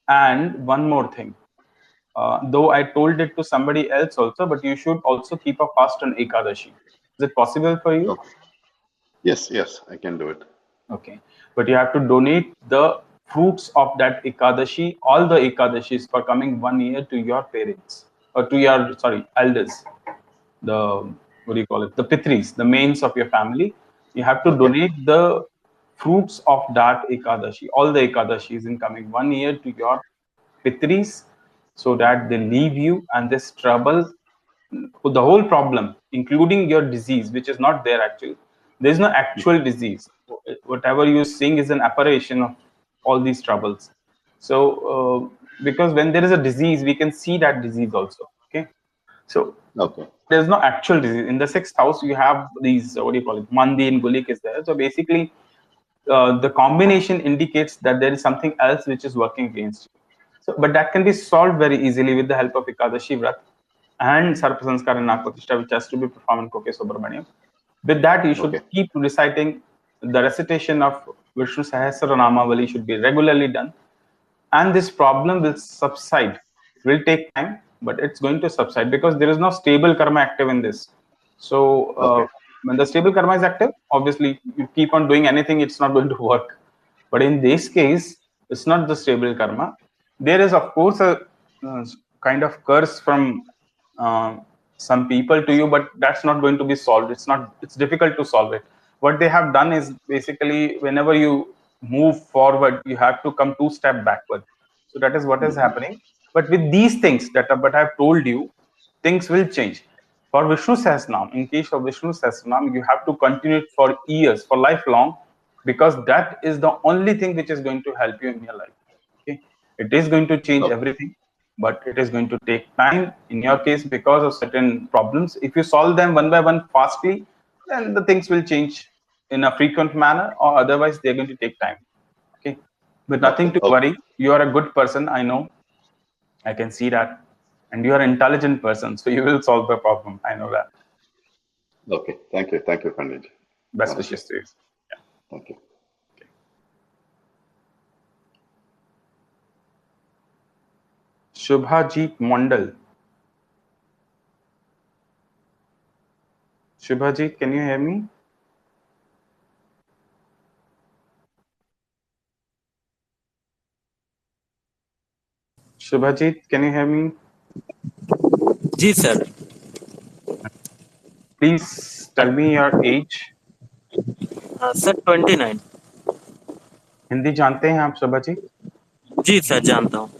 And one more thing, though I told it to somebody else also, but you should also keep a fast on Ekadashi. Is it possible for you? Okay. Yes, I can do it. Okay, but you have to donate the fruits of that Ekadashi, all the Ekadashis for coming 1 year to your parents or to your elders. The what do you call it? The Pitris, the mains of your family. You have to donate the fruits of that Ekadashi, all the Ekadashis in coming 1 year to your Pitris, so that they leave you and this trouble, the whole problem, including your disease, which is not there actually. There is no actual disease. Whatever you're seeing is an apparition of all these troubles. So, because when there is a disease, we can see that disease also. Okay. So, there's no actual disease. In the 6th house, you have these, what do you call it? Mandi and Gulik is there. So, basically, the combination indicates that there is something else which is working against you. So, but that can be solved very easily with the help of Ekadashi Vrat and Sarpa Sanskar and Nagpratishta, which has to be performed in Kuke Subramaniam. With that, you should keep reciting the recitation of Vishnu Sahasranamavali should be regularly done, and this problem will subside. It will take time, but it's going to subside because there is no stable karma active in this. So when the stable karma is active, obviously you keep on doing anything, it's not going to work. But in this case, it's not the stable karma. There is, of course, a kind of curse from some people to you, but that's not going to be solved. It's difficult to solve it. What they have done is basically whenever you move forward, you have to come 2 steps backward. So that is what is happening. But with these things that I've told you, things will change. For Vishnu Sahasranam, in case of Vishnu Sahasranam, you have to continue it for years, for lifelong, because that is the only thing which is going to help you in your life. Okay, it is going to change everything, but it is going to take time. In your case, because of certain problems, if you solve them one by one fastly, then the things will change in a frequent manner, or otherwise they're going to take time. Okay, but nothing to worry. You are a good person. I know. I can see that. And you are an intelligent person, so you will solve the problem. I know that. Okay, thank you, Pandit. Best wishes to you. Yeah. Thank you. Okay. Shubhajit Mondal. Shubhajit, can you hear me? Shubhajit, can you hear me? जी sir. Please tell me your age. Sir 29। Hindi जानते हैं आप शुभजीत? जी sir जानता हूँ।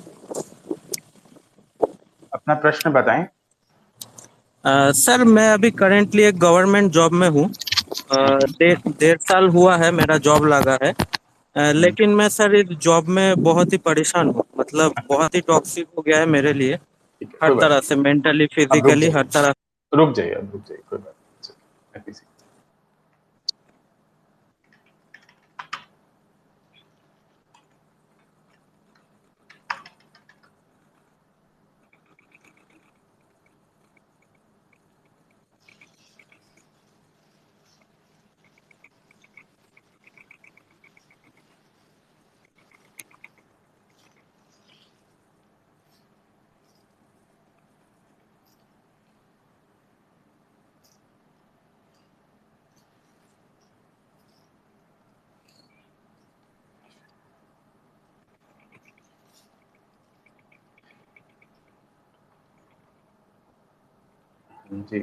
अपना प्रश्न बताएं। Sir मैं अभी करेंटली एक गवर्नमेंट जॉब में हूँ। डेढ़ साल हुआ है मेरा जॉब लगा है। लेकिन मैं सर इस जॉब में बहुत ही परेशान हूँ, मतलब बहुत ही टॉक्सिक हो गया है मेरे लिए, ठीक है, हर कोई बात तरह से, मेंटली नहीं। अब रुक फिजिकली हर तरह। जाइए, रुक जाइए, अब रुक जाइए, कोई बात नहीं। Let me see. जी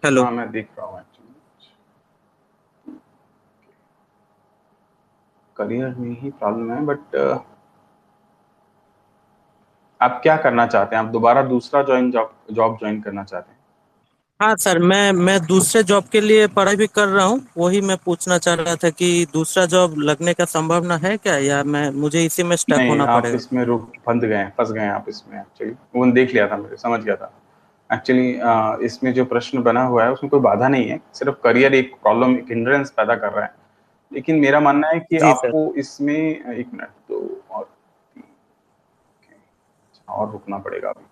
हेलो। हाँ, मैं देख रहा हूँ एक्चुअली करियर में ही प्रॉब्लम है, बट आप क्या करना चाहते हैं? आप दोबारा दूसरा जॉब ज्वाइन करना चाहते हैं? हाँ सर, मैं दूसरे जॉब के लिए पढ़ाई भी कर रहा हूँ। वही मैं पूछना चाह रहा था कि दूसरा जॉब लगने का संभावना है क्या, या मैं मुझे इसी में स्टक नहीं, होना आप पड़ेगा? इसमें फंस गए हैं आप इसमें एक्चुअली। वो देख लिया था, मुझे समझ गया था एक्चुअली। इसमें जो प्रश्न बना हुआ है उसमें कोई बाधा नहीं है, सिर्फ करियर एक प्रॉब्लम, एक हिंड्रेंस पैदा कर रहा है। लेकिन मेरा मानना है कि जी सर। आपको इसमें एक मिनट तो और रुकना पड़ेगा अभी।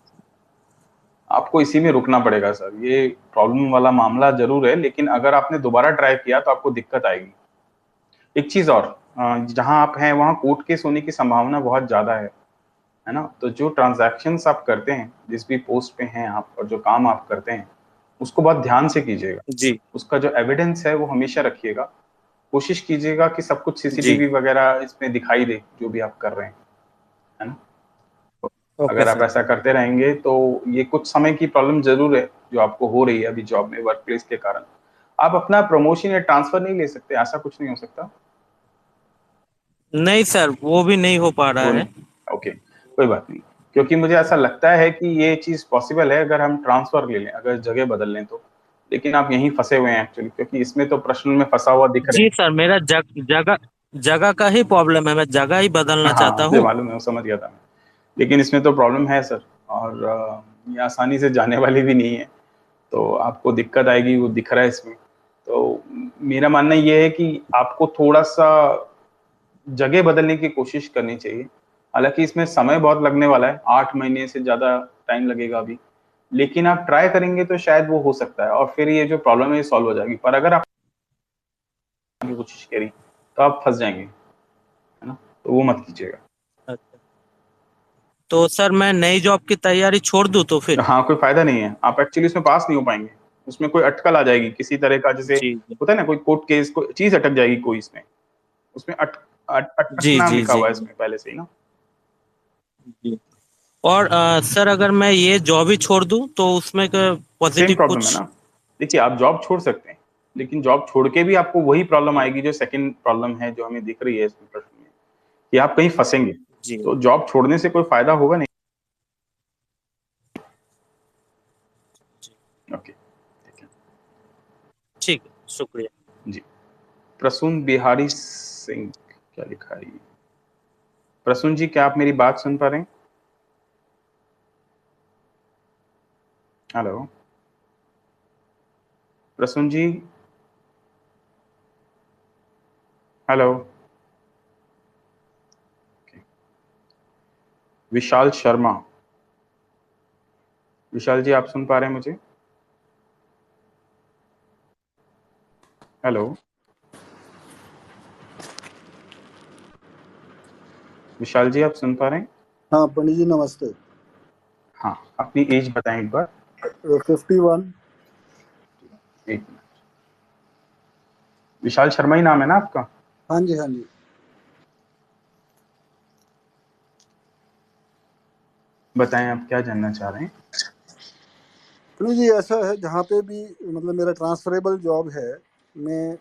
आपको इसी में रुकना पड़ेगा सर। ये प्रॉब्लम वाला मामला जरूर है, लेकिन अगर आपने दोबारा ट्राई किया तो आपको दिक्कत आएगी। एक चीज और, जहां आप हैं वहां कोर्ट केस होने की संभावना बहुत ज्यादा है ना? तो जो ट्रांजैक्शंस आप करते हैं, जिस भी पोस्ट पे हैं आप, और जो काम आप करते हैं, उसको बहुत ध्यान से कीजिएगा। जी उसका जो एविडेंस है वो हमेशा रखिएगा। कोशिश कीजिएगा कि सब कुछ जी। सीसीटीवी वगैरह इसमें दिखाई दे, जो भी आप कर रहे हैं, है ना? ओके अगर आप सर। ऐसा करते रहेंगे तो ये कुछ समय की प्रॉब्लम जरूर है जो आपको हो रही है अभी जॉब में, वर्क प्लेस के कारण। आप अपना प्रमोशन या ट्रांसफर नहीं ले सकते, ऐसा कुछ नहीं हो सकता? नहीं सर, वो भी नहीं हो पा रहा वो है। नहीं, ओके, कोई बात नहीं। क्योंकि मुझे ऐसा लगता है कि ये चीज पॉसिबल है अगर हम ट्रांसफर ले लें, अगर जगह बदल लें तो। लेकिन आप यहीं फंसे हुए हैं एक्चुअली, क्योंकि इसमें तो प्रश्न में फंसा हुआ दिख रहे जी हैं। सर, मेरा जगह जगह का ही प्रॉब्लम है, मैं जगह ही बदलना चाहता हाँ, मुझे हूँ। मालूम है, वो समझ गया था मैं। लेकिन इसमें तो प्रॉब्लम है सर, और ये आसानी से जाने वाली भी नहीं है। तो आपको दिक्कत आएगी, वो दिख रहा है इसमें। तो मेरा मानना ये है कि आपको थोड़ा सा जगह बदलने की कोशिश करनी चाहिए। हालांकि इसमें समय बहुत लगने वाला है, 8 महीने से ज्यादा टाइम लगेगा अभी। लेकिन आप ट्राई करेंगे तो शायद वो हो सकता है, और फिर ये जो प्रॉब्लम है ये सॉल्व हो जाएगी। पर अगर आपने कोशिश करी तो आप फंस जाएंगे, है ना? तो वो मत कीजिएगा। अच्छा। तो सर मैं नई जॉब की तैयारी छोड़ दूं तो फिर? हाँ, कोई फायदा नहीं है, आप एक्चुअली इसमें पास नहीं हो पाएंगे। उसमें कोई अटकल आ जाएगी किसी तरह का, जैसे जी जी होता है ना, कोई कोर्ट केस, कोई चीज अटक जाएगी कोई इसमें। उसमें जी अटकना जी लिखा जी हुआ है इसमें पहले से ही ना। जी। और सर अगर मैं ये जॉब ही छोड़ दूं तो उसमें सेम पॉजिटिव प्रॉब्लम है कुछ? ना। देखिए, आप जॉब छोड़ सकते हैं, लेकिन जॉब छोड़ के भी आपको वही प्रॉब्लम आएगी जो सेकंड प्रॉब्लम है, जो हमें दिख रही है इसमें प्रश्न में, कि आप कहीं फंसेंगे। जी तो जॉब छोड़ने से कोई फायदा होगा नहीं। जी। ओके, ठीक है ठीक है, शुक्रिया। जी। प्रसून बिहारी सिंह, क्या लिखा है ये? प्रसून जी, क्या आप मेरी बात सुन पा रहे हैं? हेलो प्रसून जी, हेलो। विशाल शर्मा, विशाल जी आप सुन पा रहे हैं मुझे? हेलो विशाल जी, आप सुन पा रहे हैं? हाँ पंडित जी नमस्ते। हाँ, अपनी एज बताएं एक बार। 51। एक मिनट। विशाल शर्मा ही नाम है ना आपका? हाँ जी हाँ जी। बताएं आप क्या जानना चाह रहे हैं। पंडित जी ऐसा है, जहाँ पे भी मतलब मेरा ट्रांसफरेबल जॉब है, मैं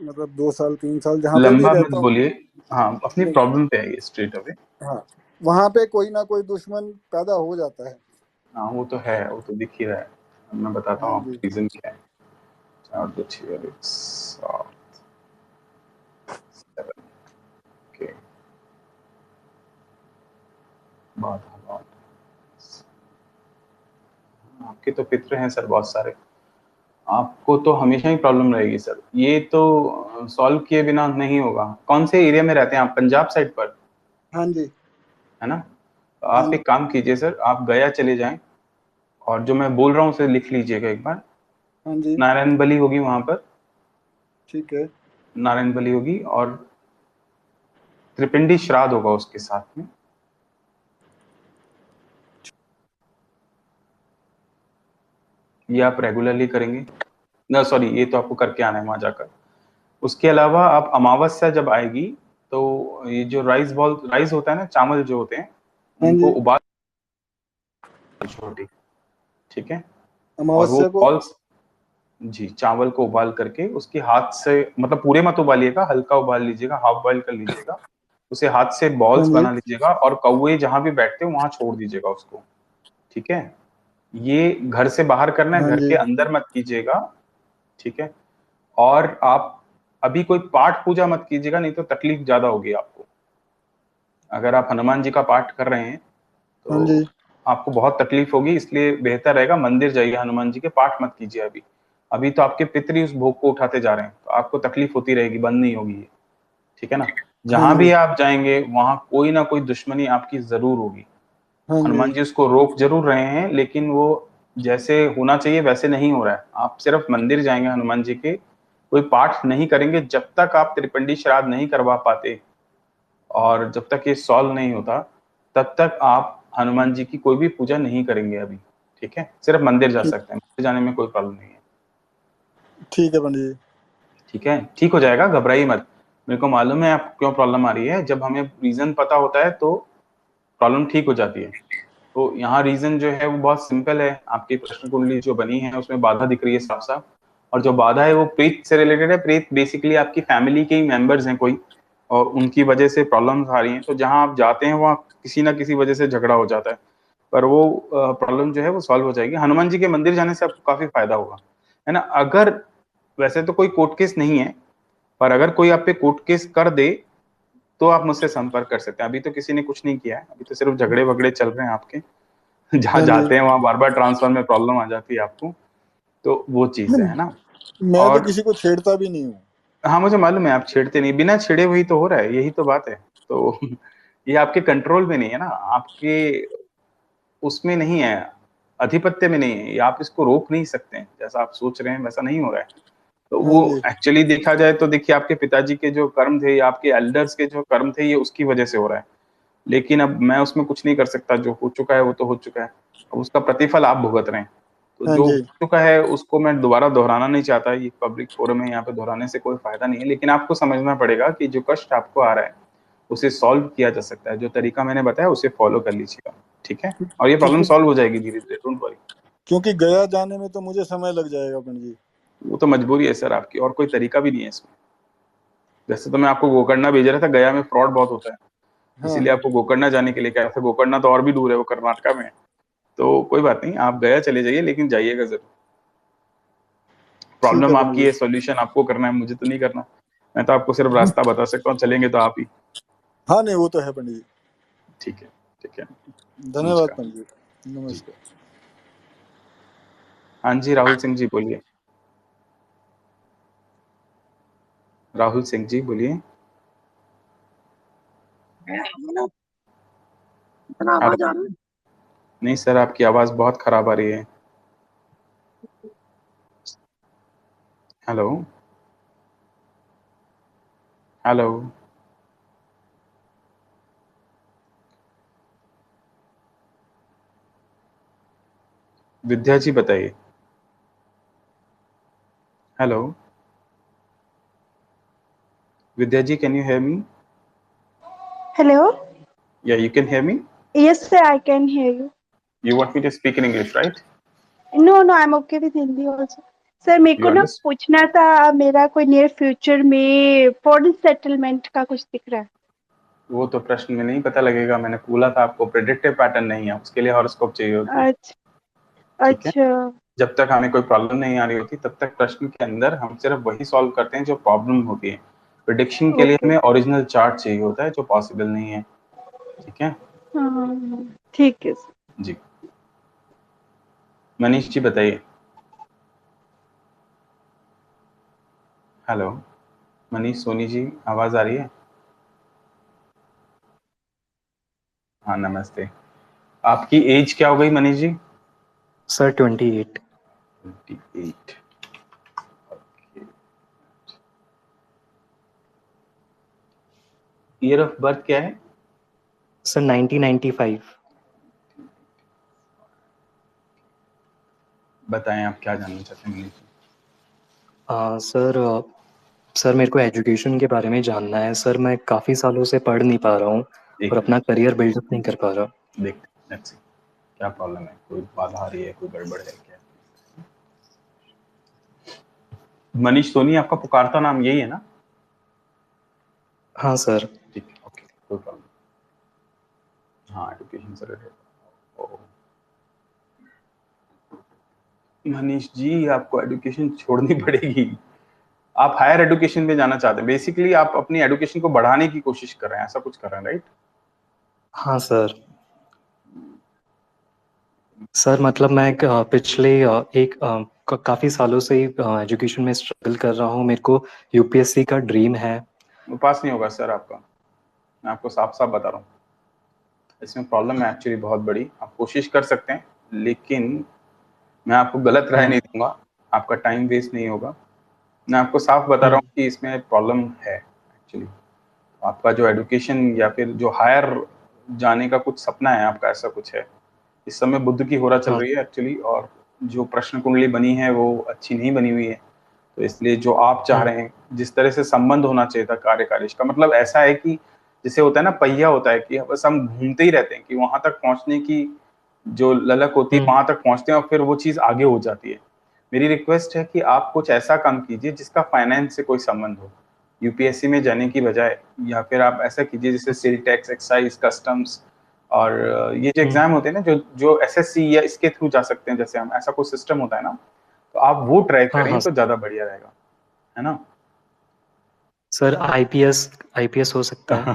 मतलब 2 साल 3 साल जहाँ पे भी लंबा मत रहता हूँ, बोलिए, हाँ अपनी नहीं, प्रॉब्लम पे आइए स्ट्रेट अवे। हाँ, वहाँ पे कोई ना कोई दुश्मन पैदा हो जाता है। हाँ वो तो है, वो तो दिख ही रहा है। मैं बताता हूँ हाँ आपको जी। रीजन क्या है। 4 2 6 और 1 7 7 ओके। बाधा आपके तो पित्र हैं सर बहुत सारे, आपको तो हमेशा ही प्रॉब्लम रहेगी सर। ये तो सॉल्व किए बिना नहीं होगा। कौन से एरिया में रहते हैं आप? पंजाब साइड पर हाँ जी। है ना? तो हाँ आप जी। एक काम कीजिए सर, आप गया चले जाएं और जो मैं बोल रहा हूँ उसे लिख लीजिएगा एक बार। हाँ जी। नारायण बली होगी वहां पर, ठीक है। नारायण बली होगी और त्रिपिंडी श्राद्ध होगा उसके साथ में। ये आप रेगुलरली करेंगे ना? सॉरी, ये तो आपको करके आना है वहां जाकर। उसके अलावा आप अमावस्या जब आएगी तो ये जो राइस बॉल, राइस होता है ना, चावल जो होते हैं हाँ उनको जी। उबाल छोटी, ठीक है? और वो अमावस्या को। बॉल्स, जी, चावल को उबाल करके उसके हाथ से, मतलब पूरे मत उबालिएगा, हल्का उबाल लीजिएगा, हाफ बॉइल कर लीजिएगा, उसे हाथ से हाँ बॉल्स जी। बना लीजिएगा और कौवे जहां भी बैठते हो वहां छोड़ दीजिएगा उसको, ठीक है? ये घर से बाहर करना है, हाँ घर जी। के अंदर मत कीजिएगा, ठीक है? और आप अभी कोई पाठ पूजा मत कीजिएगा, नहीं तो तकलीफ ज्यादा होगी आपको। अगर आप हनुमान जी का पाठ कर रहे हैं हाँ जी। तो आपको बहुत तकलीफ होगी, इसलिए बेहतर रहेगा मंदिर जाइए, हनुमान जी के पाठ मत कीजिए अभी। अभी तो आपके पितृ उस भोग को उठाते जा रहे हैं, तो आपको तकलीफ होती रहेगी, बंद नहीं होगी ये, ठीक है ना? हाँ जहां जी। भी आप जाएंगे वहां कोई ना कोई दुश्मनी आपकी जरूर होगी। हाँ जी। हनुमान जी उसको रोक जरूर रहे हैं, लेकिन वो जैसे होना चाहिए वैसे नहीं हो रहा है। आप सिर्फ मंदिर जाएंगे हनुमान जी के, कोई पाठ नहीं करेंगे जब तक आप त्रिपिंडी श्राद्ध नहीं करवा पाते, और जब तक ये सॉल्व नहीं होता तब तक आप हनुमान जी की कोई भी पूजा नहीं करेंगे अभी, ठीक है? सिर्फ मंदिर जा ठीक। सकते हैं, मंदिर जाने में कोई प्रॉब्लम नहीं है, ठीक है पंडित जी। ठीक है? ठीक हो जाएगा, घबराइए मत। मेरे को मालूम है आपको क्यों प्रॉब्लम आ रही है, जब हमें रीजन पता होता है तो प्रॉब्लम ठीक हो जाती है। तो यहाँ रीजन जो है वो बहुत सिंपल है, आपकी प्रश्न कुंडली जो बनी है उसमें बाधा दिख रही है साफ साफ, और जो बाधा है वो प्रेत से रिलेटेड है। प्रेत बेसिकली आपकी फैमिली के ही मेंबर्स हैं कोई, और उनकी वजह से प्रॉब्लम्स आ रही हैं। तो जहां आप जाते हैं वहां किसी ना किसी वजह से झगड़ा हो जाता है, पर वो प्रॉब्लम जो है वो सॉल्व हो जाएगी। हनुमान जी के मंदिर जाने से आपको काफी फायदा होगा, है ना? अगर वैसे तो कोई कोर्ट केस नहीं है, पर अगर कोई आप पे कोर्ट केस कर दे तो आप मुझसे संपर्क कर सकते हैं। अभी तो किसी ने कुछ नहीं किया है, अभी तो सिर्फ झगड़े वगड़े चल रहे हैं आपके। जहां हाँ जी। जाते हैं वहां बार बार ट्रांसफर में प्रॉब्लम आ जाती है आपको, तो वो चीज है ना? मैं तो और किसी को छेड़ता भी नहीं हूँ। हाँ, मुझे मालूम है आप छेड़ते नहीं, बिना छेड़े हुए ही तो हो रहा है, यही तो बात है। तो ये आपके कंट्रोल में नहीं है ना, आपके उसमें नहीं है, आधिपत्य में नहीं है ये, आप इसको रोक नहीं सकते हैं। जैसा आप सोच रहे हैं वैसा नहीं हो रहा है। तो हाँ वो जी। एक्चुअली देखा जाए तो देखिए, आपके पिताजी के जो कर्म थे या आपके एल्डर्स के जो कर्म थे, ये उसकी वजह से हो रहा है। लेकिन अब मैं उसमें कुछ नहीं कर सकता, जो हो चुका है वो तो हो चुका है, अब उसका प्रतिफल आप भुगत रहे हैं। तो हाँ जो जी। हो चुका है उसको मैं दोबारा दोहराना नहीं चाहता, ये पब्लिक फोरम है, यहाँ पे दोहराने से कोई फायदा नहीं है। लेकिन आपको समझना पड़ेगा कि जो कष्ट आपको आ रहा है उसे सॉल्व किया जा सकता है। जो तरीका मैंने बताया उसे फॉलो कर लीजिएगा, ठीक है? और ये प्रॉब्लम क्योंकि सॉल्व हो जाएगी धीरे धीरे, डोंट वरी। क्योंकि गया जाने में तो मुझे समय लग जाएगा पंडित जी। वो तो मजबूरी है सर आपकी, और कोई तरीका भी नहीं है इसमें। वैसे तो मैं आपको गोकर्णा भेज रहा था, गया में फ्रॉड बहुत होता है, हाँ इसीलिए हाँ। आपको गोकर्णा जाने के लिए कहा था। गोकर्णा तो और भी दूर है, वो कर्नाटका में है। तो कोई बात नहीं, आप गया चले जाइए, लेकिन जाइएगा जरूर। ठीक है प्रॉब्लम पंडित आपकी है, जी। सॉल्यूशन आपको करना है, मुझे तो नहीं करना। मैं तो आपको सिर्फ रास्ता बता सकता हूँ, चलेंगे तो आप ही। हाँ नहीं, वो तो है पंडित जी। ठीक है, ठीक है। धन्यवाद नमस्कार पंडित जी। जी। नमस्कार। हाँ जी, राहुल सिंह जी बोलिए। राहुल सिंह जी बोलिए। आवाज आ हेलो। रही है? नहीं सर, आपकी आवाज बहुत खराब आ रही है। Hello, hello. विद्या जी बताइए। Hello, Vidya ji, can you hear me? Hello. Yeah you can hear me? Yes, sir, I can hear you. You want me to speak in English, right? No, I'm okay with Hindi also. Sir मेरे को You ना understand? पूछना था, मेरा कोई near future में foreign settlement का कुछ दिख रहा है? वो तो प्रश्न में नहीं पता लगेगा, मैंने बोला था आपको प्रेडिक्टिव पैटर्न नहीं है, उसके लिए हॉरोस्कोप चाहिए होती है। ठीक है, अच्छा जब तक हमें कोई प्रॉब्लम नहीं आ रही होती तब तक प्रश्न के अंदर हम सिर्फ वही सॉल्व करते हैं जो प्रॉब्लम होती है। प्रेडिक्शन के लिए हमें ओरिजिनल चार्ट चाहिए होता है जो पॉसिबल नहीं है। ठीक है, हाँ, ठीक है जी। मनीष जी बताइए। हेलो मनीष, सोनी जी आवाज आ रही है? हाँ नमस्ते। आपकी एज क्या हो गई Manish ji? Sir 28। 28। Year of birth क्या है? सर 1995। बताएं आप क्या जानना चाहते हैं मनीष जी? सर मेरे को एजुकेशन के बारे में जानना है सर। मैं काफ़ी सालों से पढ़ नहीं पा रहा हूँ और अपना करियर बिल्डअप नहीं कर पा रहा। देखते हैं क्या प्रॉब्लम है, कोई बाधा आ रही है, कोई गड़बड़ है क्या? मनीष सोनी आपका पुकारता नाम यही है ना? हाँ सर। ठीक है, ओके, कोई प्रॉब्लम। हाँ एजुकेशन से रिलेटेड। मनीष जी आपको एजुकेशन छोड़नी पड़ेगी, आप हायर एजुकेशन में जाना चाहते हैं। बेसिकली आप अपनी एजुकेशन को बढ़ाने की कोशिश कर रहे हैं, ऐसा कुछ कर रहे हैं, राइट? हाँ सर। सर मतलब मैं पिछले काफ़ी सालों से ही एजुकेशन में स्ट्रगल कर रहा हूँ। मेरे को यूपीएससी का ड्रीम है। वो पास नहीं होगा सर आपका, मैं आपको साफ साफ बता रहा हूँ। इसमें प्रॉब्लम है एक्चुअली बहुत बड़ी। आप कोशिश कर सकते हैं लेकिन मैं आपको गलत राय नहीं दूंगा, आपका टाइम वेस्ट नहीं होगा। मैं आपको साफ बता रहा हूँ कि इसमें प्रॉब्लम है एक्चुअली। आपका जो एजुकेशन या फिर जो हायर जाने का कुछ सपना है आपका, ऐसा कुछ है। इस समय बुध की होरा चल रही है एक्चुअली, और जो प्रश्न कुंडली बनी है वो अच्छी नहीं बनी हुई है। तो इसलिए जो आप चाह रहे हैं, जिस तरह से संबंध होना चाहिए था कार्यकारी का, मतलब ऐसा है कि जैसे होता है ना, पहिया होता है कि बस हम घूमते ही रहते हैं कि वहां तक पहुंचने की जो ललक होती है वहां तक पहुंचते हैं और फिर वो चीज आगे हो जाती है। मेरी रिक्वेस्ट है कि आप कुछ ऐसा काम कीजिए जिसका फाइनेंस से कोई संबंध हो, यूपीएससी में जाने की बजाय। या फिर आप ऐसा कीजिए जैसे सेल टैक्स, एक्साइज, कस्टम्स, और ये जो एग्जाम होते हैं ना, जो एसएससी या इसके थ्रू जा सकते हैं, जैसे हम ऐसा कोई सिस्टम होता है ना, तो आप वो ट्राई करें तो ज्यादा बढ़िया रहेगा, है ना? सर आईपीएस हो सकता है?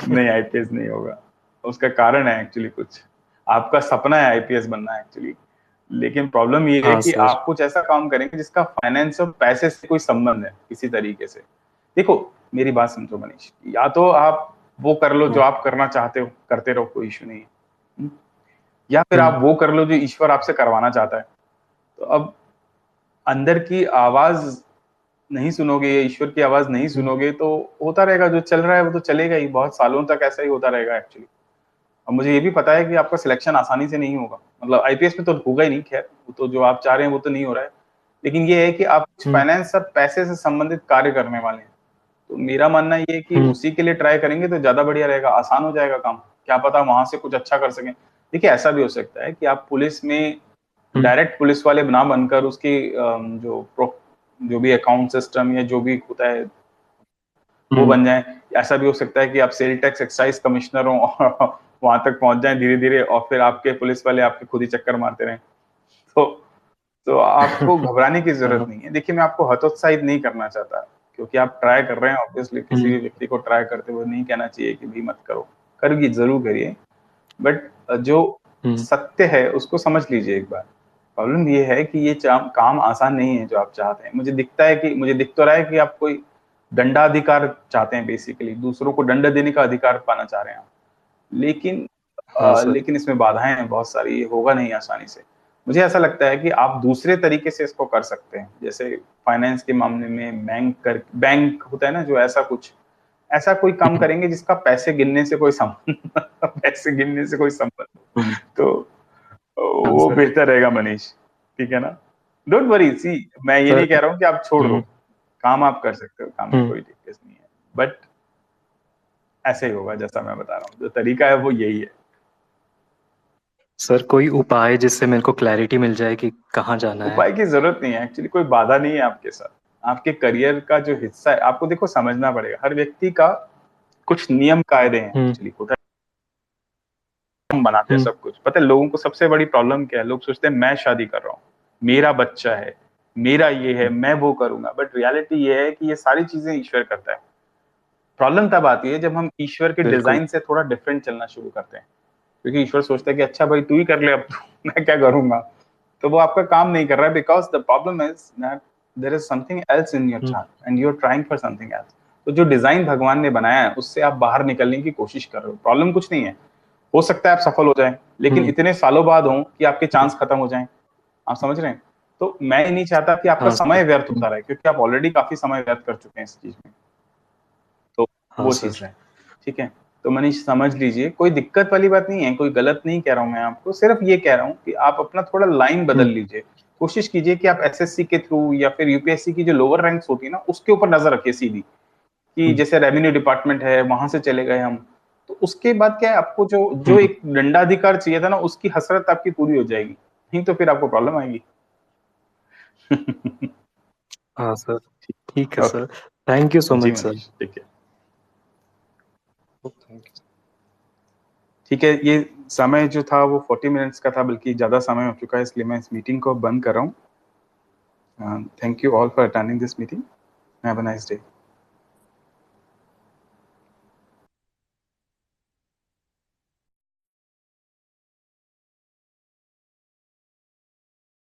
नहीं, आईपीएस नहीं होगा। उसका कारण है एक्चुअली कुछ, आपका सपना है आईपीएस बनना एक्चुअली, लेकिन प्रॉब्लम ये है कि आप कुछ ऐसा काम करेंगे जिसका फाइनेंस और पैसे से कोई संबंध है किसी तरीके से। देखो मेरी बात समझो मनीष, या तो आप वो कर लो जो आप करना चाहते हो, करते रहो, कोई इश्यू नहीं है, या फिर आप वो कर लो जो ईश्वर आपसे करवाना चाहता है। तो अब अंदर की आवाज नहीं सुनोगे, ईश्वर की आवाज नहीं सुनोगे, तो होता रहेगा जो चल रहा है वो तो चलेगा ही, बहुत सालों तक ऐसा ही होता रहेगा एक्चुअली। और मुझे ये भी पता है कि आपका सिलेक्शन आसानी से नहीं होगा, मतलब आईपीएस में तो होगा ही नहीं, खैर वो तो जो आप चाह रहे हैं वो तो नहीं हो रहा है, लेकिन ये है कि आप फाइनेंस और पैसे से संबंधित कार्य करने वाले हैं। तो मेरा मानना ये है कि उसी के लिए ट्राई करेंगे तो ज्यादा बढ़िया रहेगा, आसान हो जाएगा काम, क्या पता वहां से कुछ अच्छा कर सकें। देखिए ऐसा भी हो सकता है कि आप पुलिस में डायरेक्ट पुलिस वाले ना बनकर उसकी जो भी अकाउंट सिस्टम या जो भी होता है वो बन जाए। ऐसा भी हो सकता है कि आप सेल टैक्स एक्साइज कमिश्नर हो और वहां तक पहुंच जाए धीरे धीरे, और फिर आपके पुलिस वाले आपके खुद ही चक्कर मारते रहें। तो आपको घबराने की जरूरत नहीं है। देखिए मैं आपको हतोत्साहित नहीं करना चाहता, क्योंकि आप ट्राई कर रहे हैं, ऑब्वियसली किसी भी व्यक्ति को ट्राई करते हुए नहीं कहना चाहिए कि भी मत करो, करिए, जरूर करिए, बट जो सत्य है उसको समझ लीजिए एक बार। प्रॉब्लम ये है कि ये काम आसान नहीं है जो आप चाहते हैं। मुझे दिख तो रहा है कि आप कोई दंडाधिकार चाहते हैं, बेसिकली दूसरों को दंड देने का अधिकार पाना चाह रहे हैं आप, लेकिन इसमें बाधाएं हैं बहुत सारी, ये होगा नहीं आसानी से। मुझे ऐसा लगता है कि आप दूसरे तरीके से इसको कर सकते हैं, जैसे फाइनेंस के मामले में बैंक होता है ना, जो ऐसा कोई काम करेंगे जिसका पैसे गिनने से कोई संबंध तो वो बेहतर रहेगा मनीष, ठीक है ना? डोंट वरी, सी मैं ये नहीं कह रहा हूँ कि आप छोड़ दो काम, आप कर सकते हो, काम में कोई दिक्कत नहीं है, बट ऐसे ही होगा जैसा मैं बता रहा हूँ, जो तरीका है वो यही है। सर कोई उपाय जिससे मेरे को क्लैरिटी मिल जाए कि कहाँ जाना है? उपाय की जरूरत नहीं है, एक्चुअली कोई बाधा नहीं है आपके साथ। आपके करियर का जो हिस्सा है आपको देखो समझना पड़ेगा, हर व्यक्ति का कुछ नियम कायदे हैं एक्चुअली, होता है हम बनाते हैं सब कुछ। पता है लोगों को सबसे बड़ी प्रॉब्लम क्या है, लोग सोचते हैं मैं शादी कर रहा हूँ, मेरा बच्चा है, मेरा ये है, मैं वो करूंगा, बट रियलिटी ये है कि ये सारी चीजें ईश्वर करता है। प्रॉब्लम तब आती है जब हम ईश्वर के डिजाइन से थोड़ा डिफरेंट चलना शुरू करते हैं, क्योंकि ईश्वर सोचता है कि अच्छा भाई तू ही कर ले, अब मैं क्या करूंगा, तो वो आपका काम नहीं कर रहा है, because the problem is that there is something else in your chart and you are trying for something else. तो जो डिजाइन भगवान ने बनाया है उससे आप बाहर निकलने की कोशिश कर रहे हो। प्रॉब्लम कुछ नहीं है, हो सकता है आप सफल हो जाएं, लेकिन इतने सालों बाद हो कि आपके चांस खत्म हो जाएं। आप समझ रहे हैं? तो मैं नहीं चाहता कि आपका समय व्यर्थ होता रहे, क्योंकि आप ऑलरेडी काफी समय व्यर्थ कर चुके हैं इस चीज में। तो वो चीज है, ठीक है। तो मनीष समझ लीजिए, कोई दिक्कत वाली बात नहीं है, कोई गलत नहीं कह रहा हूं मैं आपको, सिर्फ ये कह रहा हूं कि आप अपना थोड़ा लाइन बदल लीजिए। कोशिश कीजिए कि आप एसएससी के थ्रू या फिर यूपीएससी की जो लोअर रैंक्स होती है ना उसके ऊपर नजर रखिए सीधी, कि जैसे रेवेन्यू डिपार्टमेंट है वहां से चले गए हम, तो उसके बाद क्या है, आपको जो एक दंडाधिकार चाहिए था ना उसकी हसरत आपकी पूरी हो जाएगी, नहीं तो फिर आपको प्रॉब्लम आएगी। हाँ सर, ठीक है sir, thank you so much sir. ठीक है, ठीक है। ये समय जो था वो 40 मिनट्स का था, बल्कि ज्यादा समय हो चुका है, इसलिए मैं इस मीटिंग को बंद कर रहा हूँ। Thank you all for attending this meeting. Have a nice day.